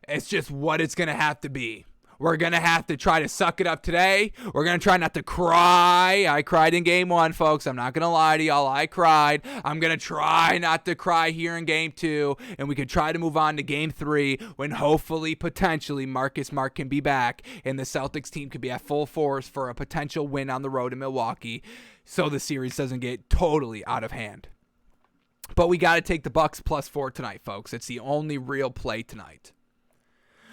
it's just what it's going to have to be. We're going to have to try to suck it up today. We're going to try not to cry. I cried in game 1, folks. I'm not going to lie to y'all. I cried. I'm going to try not to cry here in game 2. And we can try to move on to game 3 when hopefully, potentially, Marcus Smart can be back. And the Celtics team could be at full force for a potential win on the road in Milwaukee. So the series doesn't get totally out of hand. But we got to take the Bucks plus 4 tonight, folks. It's the only real play tonight.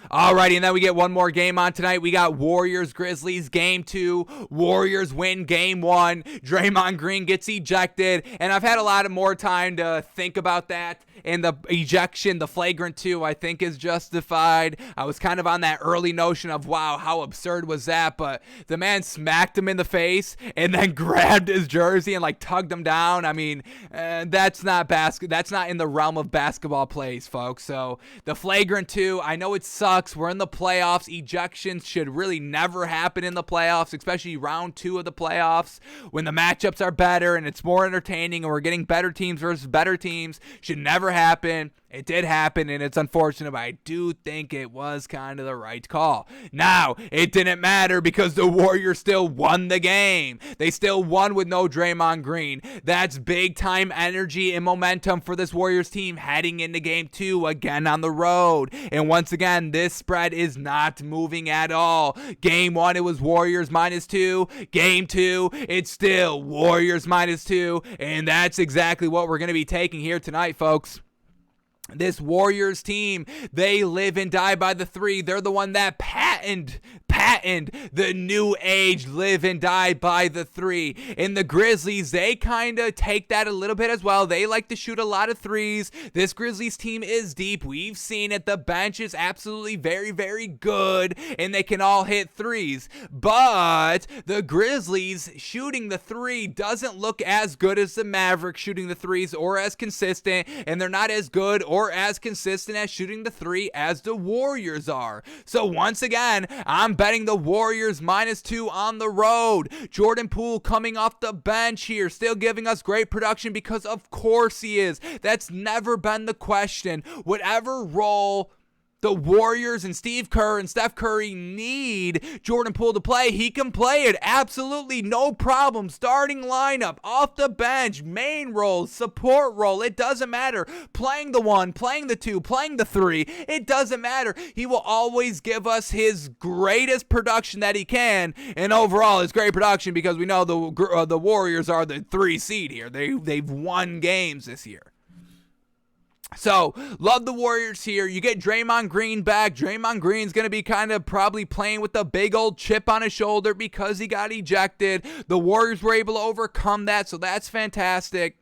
Alrighty, and then we get one more game on tonight. We got Warriors-Grizzlies game 2. Warriors win game 1. Draymond Green gets ejected, and I've had a lot of more time to think about that. And the ejection, the flagrant 2, I think is justified. I was kind of on that early notion of, wow, how absurd was that? But the man smacked him in the face and then grabbed his jersey and like tugged him down. I mean, that's not that's not in the realm of basketball plays, folks. So the flagrant 2, I know it sucks. We're in the playoffs. Ejections should really never happen in the playoffs, especially round 2 of the playoffs when the matchups are better and it's more entertaining and we're getting better teams versus better teams. Should never never happen. It did happen, and it's unfortunate, but I do think it was kind of the right call. Now, it didn't matter because the Warriors still won the game. They still won with no Draymond Green. That's big-time energy and momentum for this Warriors team heading into Game 2, again on the road. And once again, this spread is not moving at all. Game 1, it was Warriors -2. Game 2, it's still Warriors -2. And that's exactly what we're going to be taking here tonight, folks. This Warriors team, they live and die by the three. They're the one that patented the new age live and die by the three. And the Grizzlies, they kind of take that a little bit as well. They like to shoot a lot of threes. This Grizzlies team is deep. We've seen it. The bench is absolutely very, very good, and they can all hit threes. But the Grizzlies shooting the three doesn't look as good as the Mavericks shooting the threes or as consistent, and they're not as good or as consistent as shooting the three as the Warriors are. So once again, I'm betting the Warriors -2 on the road. Jordan Poole coming off the bench here, still giving us great production because of course he is. That's never been the question. Whatever role the Warriors and Steve Kerr and Steph Curry need Jordan Poole to play, he can play it. Absolutely no problem. Starting lineup, off the bench, main role, support role, it doesn't matter. Playing the 1, playing the 2, playing the 3, it doesn't matter. He will always give us his greatest production that he can, and overall his great production because we know the Warriors are the 3 seed here. They've won games this year. So, love the Warriors here. You get Draymond Green back. Draymond Green's going to be kind of probably playing with a big old chip on his shoulder because he got ejected. The Warriors were able to overcome that, so that's fantastic.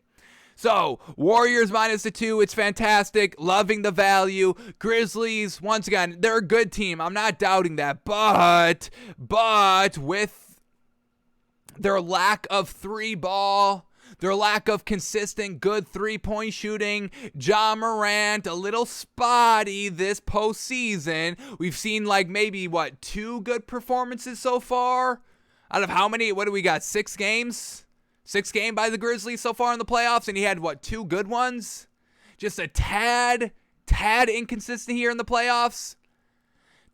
So, Warriors -2, it's fantastic. Loving the value. Grizzlies, once again, they're a good team. I'm not doubting that. But with their lack of three ball, their lack of consistent good three-point shooting, Ja Morant, a little spotty this postseason. We've seen maybe, 2 good performances so far? Out of how many? What do we got, 6 games? 6 games by the Grizzlies so far in the playoffs, and he had, 2 good ones? Just a tad inconsistent here in the playoffs.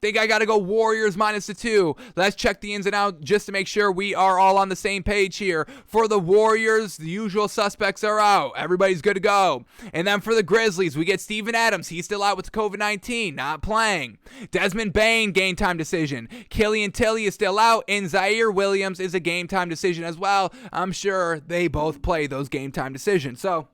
Think I got to go Warriors -2. Let's check the ins and outs just to make sure we are all on the same page here. For the Warriors, the usual suspects are out. Everybody's good to go. And then for the Grizzlies, we get Steven Adams. He's still out with COVID-19, not playing. Desmond Bane, game time decision. Killian Tilly is still out, and Zaire Williams is a game time decision as well. I'm sure they both play those game time decisions. So,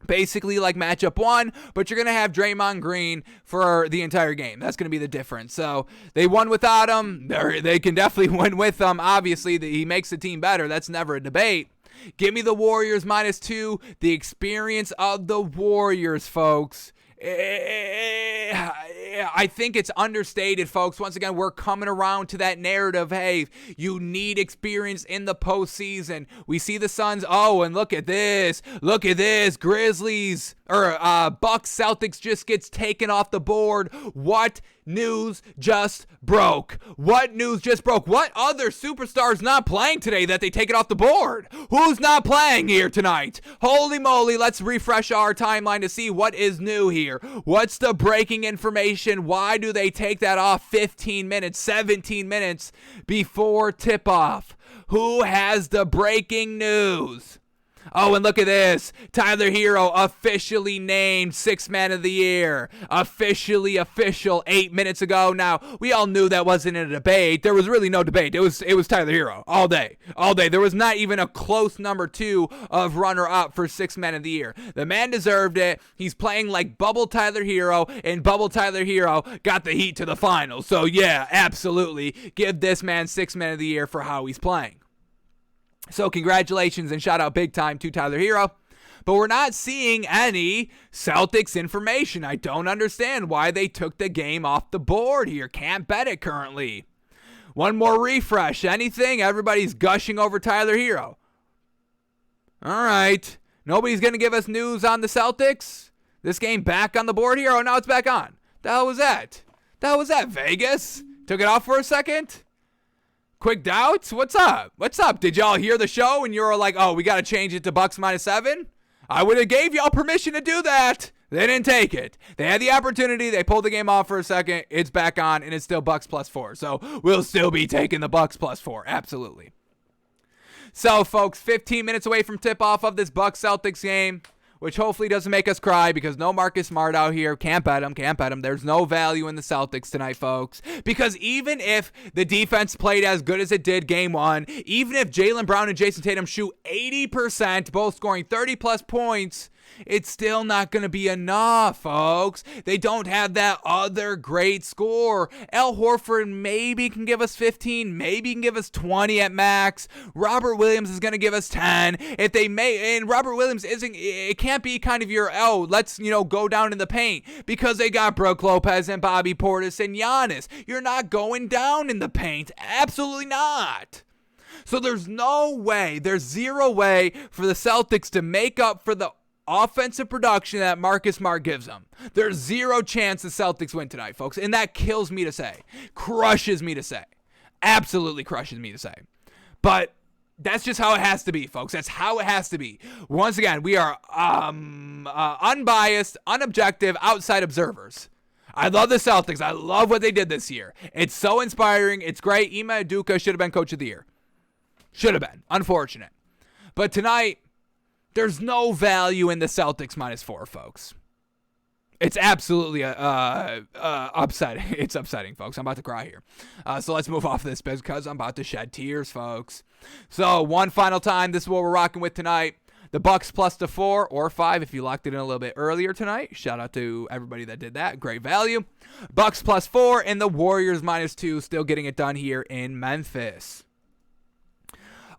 basically like matchup 1, but you're going to have Draymond Green for the entire game. That's going to be the difference. So they won without him. They can definitely win with him. Obviously, he makes the team better. That's never a debate. Give me the Warriors -2. The experience of the Warriors, folks. I think it's understated, folks. Once again, we're coming around to that narrative. Hey, you need experience in the postseason. We see the Suns. Oh, and look at this. Look at this. Grizzlies or Bucks Celtics just gets taken off the board. What news just broke? What news just broke? What other superstars not playing today that they take it off the board? Who's not playing here tonight? Holy moly, let's refresh our timeline to see what is new here. What's the breaking information? Why do they take that off 15 minutes, 17 minutes before tip-off? Who has the breaking news? Oh, and look at this. Tyler Hero officially named Sixth Man of the Year. Official 8 minutes ago. Now, we all knew that wasn't a debate. There was really no debate. It was Tyler Hero all day. There was not even a close number 2 of runner-up for Sixth Man of the Year. The man deserved it. He's playing like Bubble Tyler Hero, and Bubble Tyler Hero got the Heat to the finals. So, yeah, absolutely. Give this man Sixth Man of the Year for how he's playing. So congratulations and shout out big time to Tyler Hero. But we're not seeing any Celtics information. I don't understand why they took the game off the board here. Can't bet it currently. One more refresh. Anything? Everybody's gushing over Tyler Hero. All right. Nobody's going to give us news on the Celtics? This game back on the board here? Oh, now it's back on. The hell was that? Vegas? Took it off for a second? Quick doubts? What's up? Did y'all hear the show and you were like, oh, we got to change it to Bucks -7? I would have gave y'all permission to do that. They didn't take it. They had the opportunity. They pulled the game off for a second. It's back on, and it's still Bucks +4. So we'll still be taking the Bucks +4. Absolutely. So, folks, 15 minutes away from tip-off of this Bucks-Celtics game, which hopefully doesn't make us cry because no Marcus Smart out here. Can't bet him. There's no value in the Celtics tonight, folks. Because even if the defense played as good as it did game one, even if Jaylen Brown and Jason Tatum shoot 80%, both scoring 30-plus points, it's still not going to be enough, folks. They don't have that other great score. Al Horford maybe can give us 15, maybe can give us 20 at max. Robert Williams is going to give us 10. If they may, and Robert Williams it can't be kind of your, let's, go down in the paint because they got Brook Lopez and Bobby Portis and Giannis. You're not going down in the paint. Absolutely not. So there's zero way for the Celtics to make up for the offensive production that Marcus Smart gives them. There's zero chance the Celtics win tonight, folks. And that kills me to say. Crushes me to say. Absolutely crushes me to say. But that's just how it has to be, folks. That's how it has to be. Once again, we are unbiased, unobjective, outside observers. I love the Celtics. I love what they did this year. It's so inspiring. It's great. Ime Udoka should have been coach of the year. Should have been. Unfortunate. But tonight, there's no value in the Celtics -4, folks. It's absolutely upsetting. It's upsetting, folks. I'm about to cry here. So let's move off this because I'm about to shed tears, folks. So one final time, this is what we're rocking with tonight. The Bucks +4 or 5 if you locked it in a little bit earlier tonight. Shout out to everybody that did that. Great value. Bucks +4 and the Warriors -2 still getting it done here in Memphis.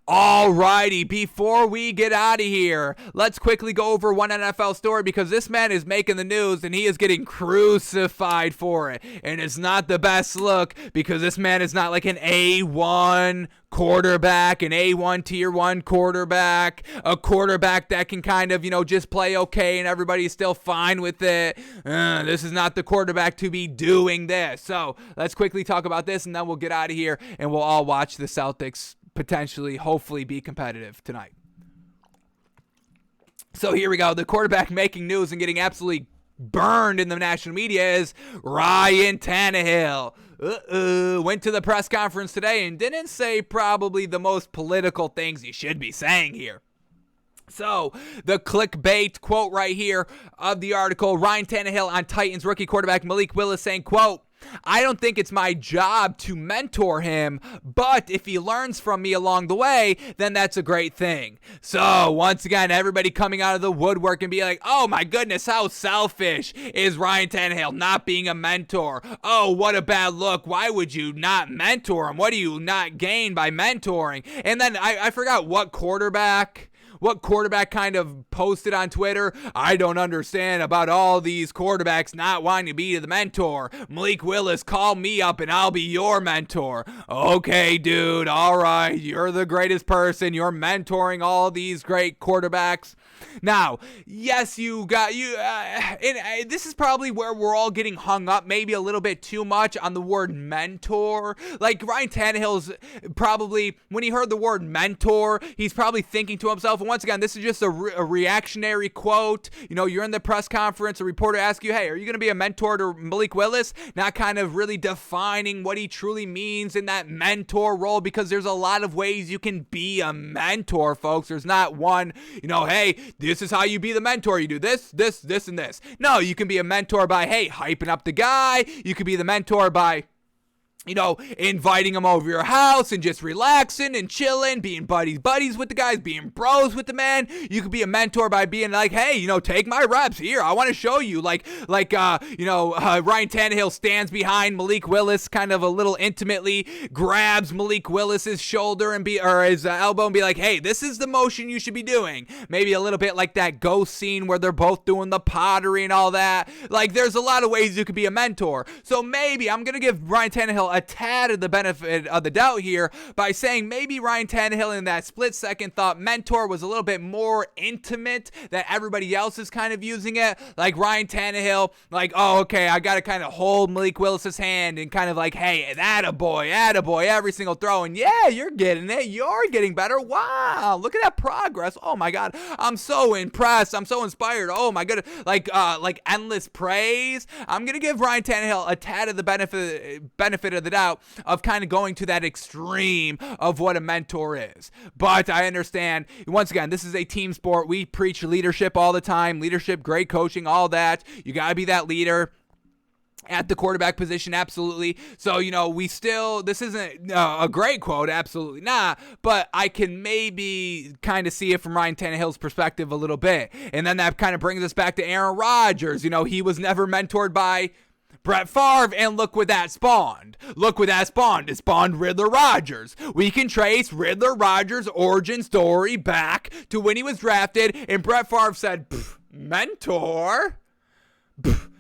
Alrighty, before we get out of here, let's quickly go over one NFL story because this man is making the news and he is getting crucified for it. And it's not the best look because this man is not like an A1 quarterback, an A1 tier 1 quarterback, a quarterback that can kind of, just play okay and everybody's still fine with it. This is not the quarterback to be doing this. So let's quickly talk about this and then we'll get out of here and we'll all watch the Celtics potentially, hopefully, be competitive tonight. So here we go. The quarterback making news and getting absolutely burned in the national media is Ryan Tannehill. Went to the press conference today and didn't say probably the most political things he should be saying here. So, the clickbait quote right here of the article, Ryan Tannehill on Titans rookie quarterback Malik Willis saying, quote, I don't think it's my job to mentor him, but if he learns from me along the way, then that's a great thing. So, once again, everybody coming out of the woodwork and be like, oh my goodness, how selfish is Ryan Tannehill not being a mentor? Oh, what a bad look. Why would you not mentor him? What do you not gain by mentoring? And then I forgot what quarterback kind of posted on Twitter. I don't understand about all these quarterbacks not wanting to be the mentor. Malik Willis, call me up and I'll be your mentor. Okay, dude. All right. You're the greatest person. You're mentoring all these great quarterbacks. Now, yes, this is probably where we're all getting hung up maybe a little bit too much on the word mentor. Like Ryan Tannehill's probably, when he heard the word mentor, he's probably thinking to himself, and once again, this is just a reactionary quote. You're in the press conference, a reporter asks you, hey, are you going to be a mentor to Malik Willis? Not kind of really defining what he truly means in that mentor role, because there's a lot of ways you can be a mentor, folks. There's not one, hey, this is how you be the mentor. You do this, this, this, and this. No, you can be a mentor by, hey, hyping up the guy. You can be the mentor by, inviting them over your house and just relaxing and chilling, being buddies with the guys, being bros with the man. You could be a mentor by being like, hey, take my reps here. I want to show you. Ryan Tannehill stands behind Malik Willis kind of a little intimately, grabs Malik Willis's shoulder or his elbow and be like, hey, this is the motion you should be doing. Maybe a little bit like that ghost scene where they're both doing the pottery and all that. Like, there's a lot of ways you could be a mentor. So maybe I'm going to give Ryan Tannehill Tannehill a tad of the benefit of the doubt here by saying maybe Ryan Tannehill in that split second thought mentor was a little bit more intimate, that everybody else is kind of using it. Like Ryan Tannehill, like, oh, okay, I got to kind of hold Malik Willis's hand and kind of like, hey, attaboy, every single throw. And yeah, you're getting it. You're getting better. Wow, look at that progress. Oh my God, I'm so impressed. I'm so inspired. Oh my goodness, like endless praise. I'm gonna give Ryan Tannehill a tad of the benefit of the doubt of kind of going to that extreme of what a mentor is. But I understand, once again, this is a team sport. We preach leadership all the time. Leadership, great coaching, all that. You gotta be that leader at the quarterback position, absolutely. So, this isn't a great quote, absolutely not, but I can maybe kind of see it from Ryan Tannehill's perspective a little bit. And then that kind of brings us back to Aaron Rodgers. He was never mentored by Brett Favre, and look what that spawned. It spawned Riddler Rodgers. We can trace Riddler Rodgers' origin story back to when he was drafted, and Brett Favre said, mentor?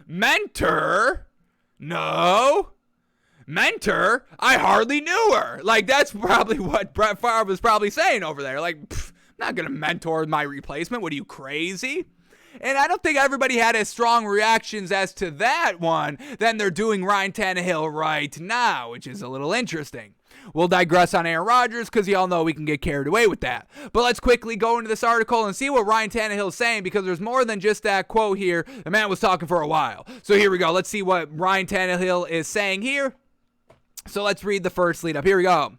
Mentor? No. Mentor? I hardly knew her. Like, that's probably what Brett Favre was probably saying over there. Like, I'm not going to mentor my replacement. What are you, crazy? And I don't think everybody had as strong reactions as to that one than they're doing Ryan Tannehill right now, which is a little interesting. We'll digress on Aaron Rodgers because y'all know we can get carried away with that. But let's quickly go into this article and see what Ryan Tannehill is saying, because there's more than just that quote here. The man was talking for a while. So here we go. Let's see what Ryan Tannehill is saying here. So let's read the first lead up. Here we go.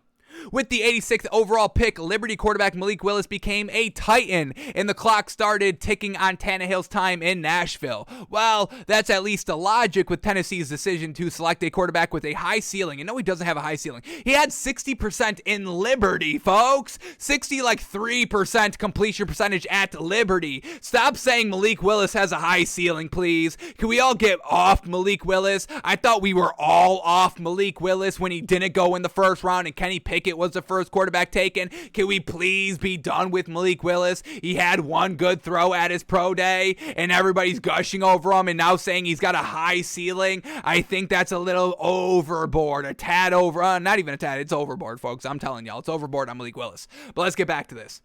With the 86th overall pick, Liberty quarterback Malik Willis became a Titan, and the clock started ticking on Tannehill's time in Nashville. Well, that's at least the logic with Tennessee's decision to select a quarterback with a high ceiling. And no, he doesn't have a high ceiling. He had 60% in Liberty, folks. 3% completion percentage at Liberty. Stop saying Malik Willis has a high ceiling, please. Can we all get off Malik Willis? I thought we were all off Malik Willis when he didn't go in the first round and Kenny Pickett was the first quarterback taken. Can we please be done with Malik Willis? He had one good throw at his pro day, and everybody's gushing over him and now saying he's got a high ceiling. I think that's a little overboard. A tad over. Not even a tad. It's overboard, folks. I'm telling y'all. It's overboard on Malik Willis. But let's get back to this.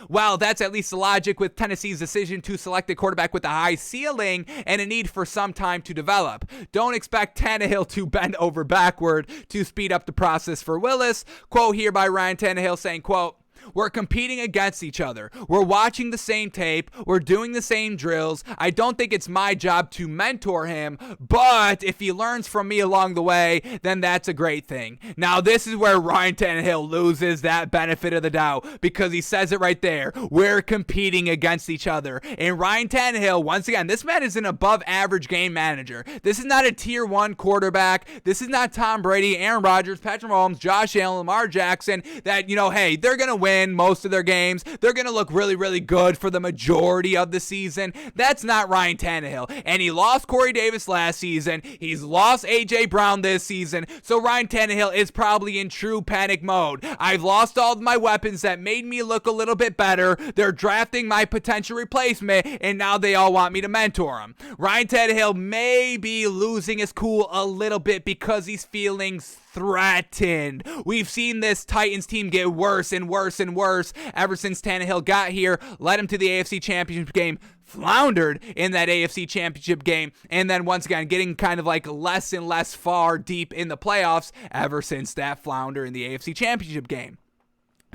Well, that's at least the logic with Tennessee's decision to select a quarterback with a high ceiling and a need for some time to develop. Don't expect Tannehill to bend over backward to speed up the process for Willis. Quote here by Ryan Tannehill saying, quote, "We're competing against each other. We're watching the same tape. We're doing the same drills. I don't think it's my job to mentor him, but if he learns from me along the way, then that's a great thing." Now, this is where Ryan Tannehill loses that benefit of the doubt, because he says it right there. We're competing against each other. And Ryan Tannehill, once again, this man is an above average game manager. This is not a tier 1 quarterback. This is not Tom Brady, Aaron Rodgers, Patrick Mahomes, Josh Allen, Lamar Jackson, that, hey, they're going to win most of their games. They're going to look really, really good for the majority of the season. That's not Ryan Tannehill. And he lost Corey Davis last season. He's lost A.J. Brown this season. So Ryan Tannehill is probably in true panic mode. I've lost all of my weapons that made me look a little bit better. They're drafting my potential replacement, and now they all want me to mentor him. Ryan Tannehill may be losing his cool a little bit because he's feeling threatened. We've seen this Titans team get worse and worse and worse ever since Tannehill got here, led him to the AFC Championship game, floundered in that AFC Championship game, and then once again getting kind of like less and less far deep in the playoffs ever since that flounder in the AFC Championship game.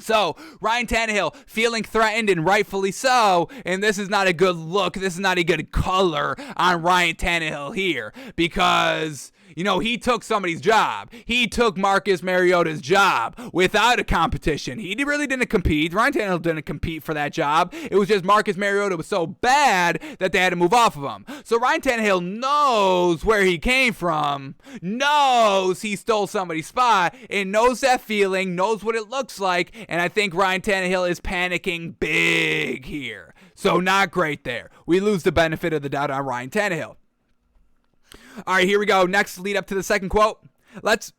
So, Ryan Tannehill feeling threatened, and rightfully so, and this is not a good look, this is not a good color on Ryan Tannehill here, because he took somebody's job. He took Marcus Mariota's job without a competition. He really didn't compete. Ryan Tannehill didn't compete for that job. It was just Marcus Mariota was so bad that they had to move off of him. So Ryan Tannehill knows where he came from, knows he stole somebody's spot, and knows that feeling, knows what it looks like, and I think Ryan Tannehill is panicking big here. So not great there. We lose the benefit of the doubt on Ryan Tannehill. All right, here we go. Next lead up to the second quote. Let's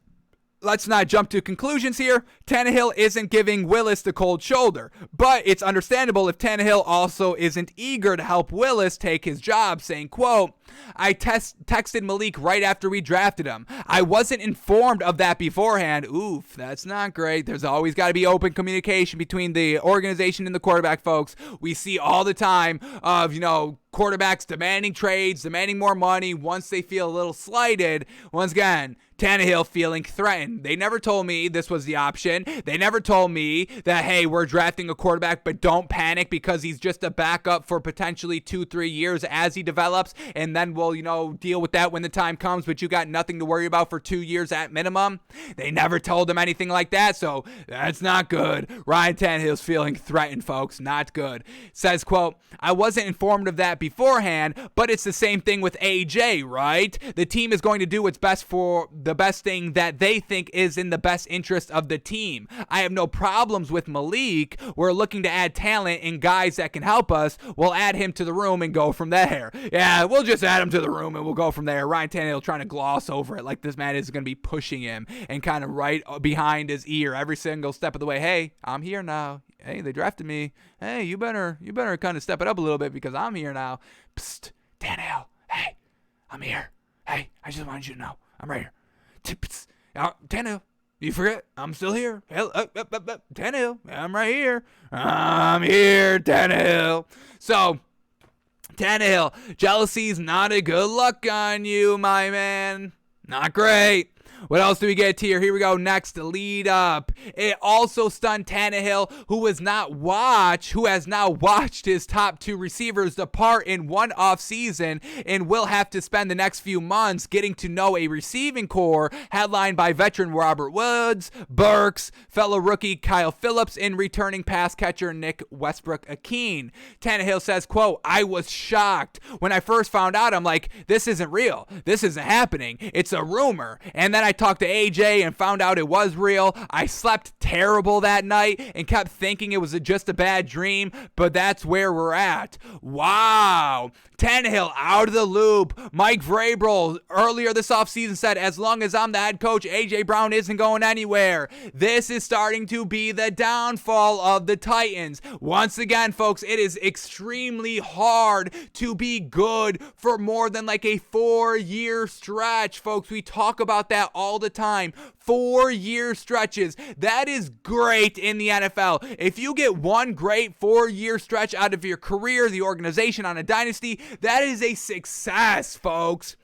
not jump to conclusions here. Tannehill isn't giving Willis the cold shoulder, but it's understandable if Tannehill also isn't eager to help Willis take his job, saying, quote, I texted Malik right after we drafted him. I wasn't informed of that beforehand. Oof, that's not great. There's always got to be open communication between the organization and the quarterback, folks. We see all the time of, quarterbacks demanding trades, demanding more money once they feel a little slighted. Once again, Tannehill feeling threatened. They never told me this was the option. They never told me that, hey, we're drafting a quarterback, but don't panic because he's just a backup for potentially 2-3 years as he develops, and then we'll, deal with that when the time comes, but you got nothing to worry about for 2 years at minimum. They never told him anything like that, so that's not good. Ryan Tannehill's feeling threatened, folks. Not good. Says, quote, I wasn't informed of that beforehand, but it's the same thing with AJ, right? The team is going to do what's best for the best thing that they think is in the best interest of the team. I have no problems with Malik. We're looking to add talent and guys that can help us. We'll add him to the room and go from there. Yeah, we'll just add him to the room and we'll go from there. Ryan Tannehill trying to gloss over it like this man is going to be pushing him and kind of right behind his ear every single step of the way. Hey, I'm here now. Hey, they drafted me. Hey, you better kind of step it up a little bit because I'm here now. Psst, Tannehill. Hey, I'm here. Hey, I just wanted you to know. I'm right here. Tannehill, you forget? I'm still here. Tannehill, I'm right here. I'm here, Tannehill. So, Tannehill, jealousy's not a good look on you, my man. Not great. What else do we get here? Here we go. Next, lead up. It also stunned Tannehill, who has now watched his top 2 receivers depart in one offseason and will have to spend the next few months getting to know a receiving core headlined by veteran Robert Woods, Burks, fellow rookie Kyle Phillips, and returning pass catcher Nick Westbrook-Akeen. Tannehill says, quote, I was shocked. When I first found out, I'm like, this isn't real. This isn't happening. It's a rumor. And then I talked to AJ and found out it was real. I slept terrible that night and kept thinking it was just a bad dream, but that's where we're at. Wow. Tannehill out of the loop. Mike Vrabel earlier this offseason said, as long as I'm the head coach, AJ Brown isn't going anywhere. This is starting to be the downfall of the Titans. Once again, folks, it is extremely hard to be good for more than like a 4-year stretch, folks. We talk about that all the time. 4-year stretches. That is great in the NFL. If you get one great 4-year stretch out of your career, the organization on a dynasty, that is a success, folks.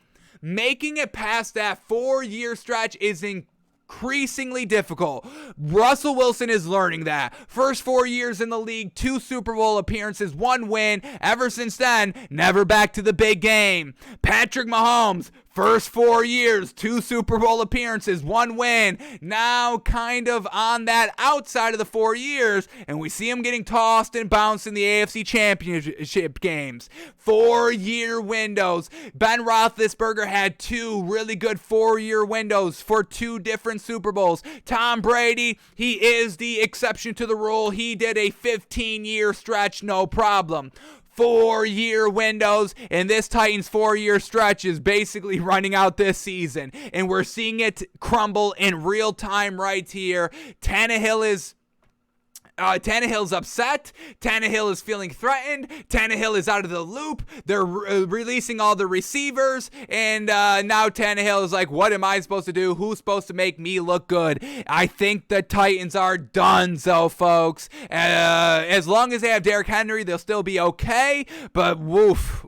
Making it past that 4-year stretch is increasingly difficult. Russell Wilson is learning that. First 4 years in the league, 2 Super Bowl appearances, 1 win. Ever since then, never back to the big game. Patrick Mahomes, first 4 years, 2 Super Bowl appearances, 1 win. Now kind of on that outside of the 4 years, and we see him getting tossed and bounced in the AFC Championship games. 4-year windows. Ben Roethlisberger had 2 really good 4-year windows for 2 different Super Bowls. Tom Brady, he is the exception to the rule. He did a 15-year stretch, no problem. 4-year windows, and this Titans 4-year stretch is basically running out this season, and we're seeing it crumble in real time right here. Tannehill's upset. Tannehill is feeling threatened. Tannehill is out of the loop. They're releasing all the receivers, and now Tannehill is like, what am I supposed to do? Who's supposed to make me look good? I think the Titans are done, so folks. As long as they have Derrick Henry, they'll still be okay, but woof.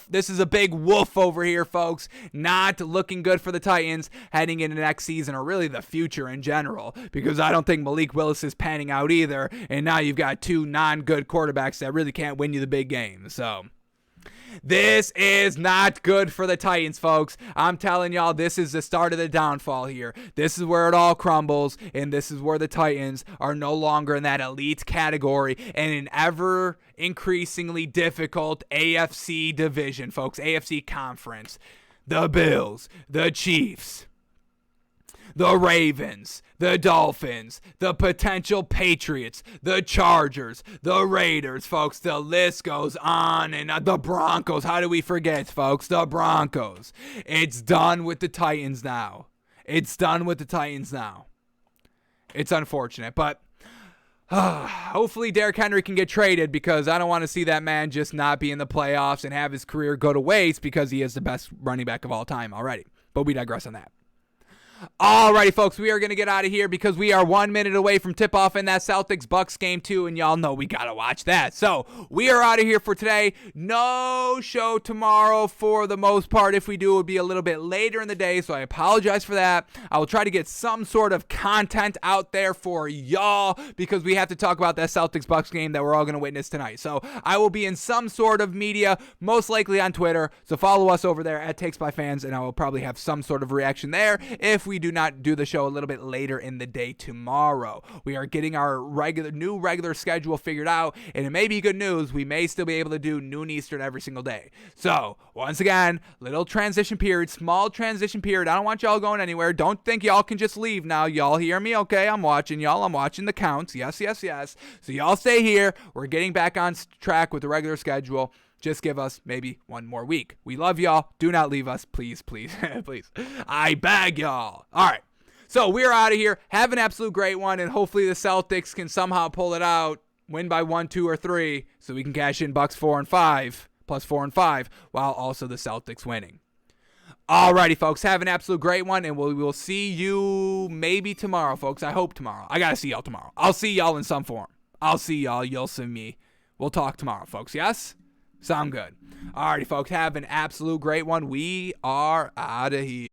This is a big woof over here, folks. Not looking good for the Titans heading into next season, or really the future in general, because I don't think Malik Willis is panning out either. And now you've got 2 non-good quarterbacks that really can't win you the big game. So this is not good for the Titans, folks. I'm telling y'all, this is the start of the downfall here. This is where it all crumbles, and this is where the Titans are no longer in that elite category and an ever increasingly difficult AFC division, folks. AFC conference. The Bills, the Chiefs, the Ravens, the Dolphins, the potential Patriots, the Chargers, the Raiders, folks. The list goes on, and the Broncos. How do we forget, folks? The Broncos. It's done with the Titans now. It's unfortunate, but Hopefully Derrick Henry can get traded, because I don't want to see that man just not be in the playoffs and have his career go to waste because he is the best running back of all time already. But we digress on that. Alrighty, folks, we are going to get out of here because we are 1 minute away from tip-off in that Celtics-Bucks game 2, and y'all know we got to watch that. So we are out of here for today. No show tomorrow for the most part. If we do, it would be a little bit later in the day, so I apologize for that. I will try to get some sort of content out there for y'all because we have to talk about that Celtics-Bucks game that we're all going to witness tonight. So I will be in some sort of media, most likely on Twitter, so follow us over there at Takes by Fans, and I will probably have some sort of reaction there if we do not do the show a little bit later in the day tomorrow. We are getting our new regular schedule figured out, and it may be good news. We may still be able to do noon Eastern every single day. So, once again, little transition period, small transition period. I don't want y'all going anywhere. Don't think y'all can just leave now. Y'all hear me? Okay, I'm watching y'all. I'm watching the counts. Yes. So y'all stay here. We're getting back on track with the regular schedule. Just give us maybe one more week. We love y'all. Do not leave us. Please, please. I beg y'all. All right. So we're out of here. Have an absolute great one, and hopefully the Celtics can somehow pull it out, win by 1, 2, or 3, so we can cash in Bucks 4 and 5, plus 4 and 5, while also the Celtics winning. Alrighty, folks. Have an absolute great one, and we will see you maybe tomorrow, folks. I hope tomorrow. I got to see y'all tomorrow. I'll see y'all in some form. I'll see y'all. You'll see me. We'll talk tomorrow, folks. Yes? Sound good. Alrighty, folks. Have an absolute great one. We are out of here.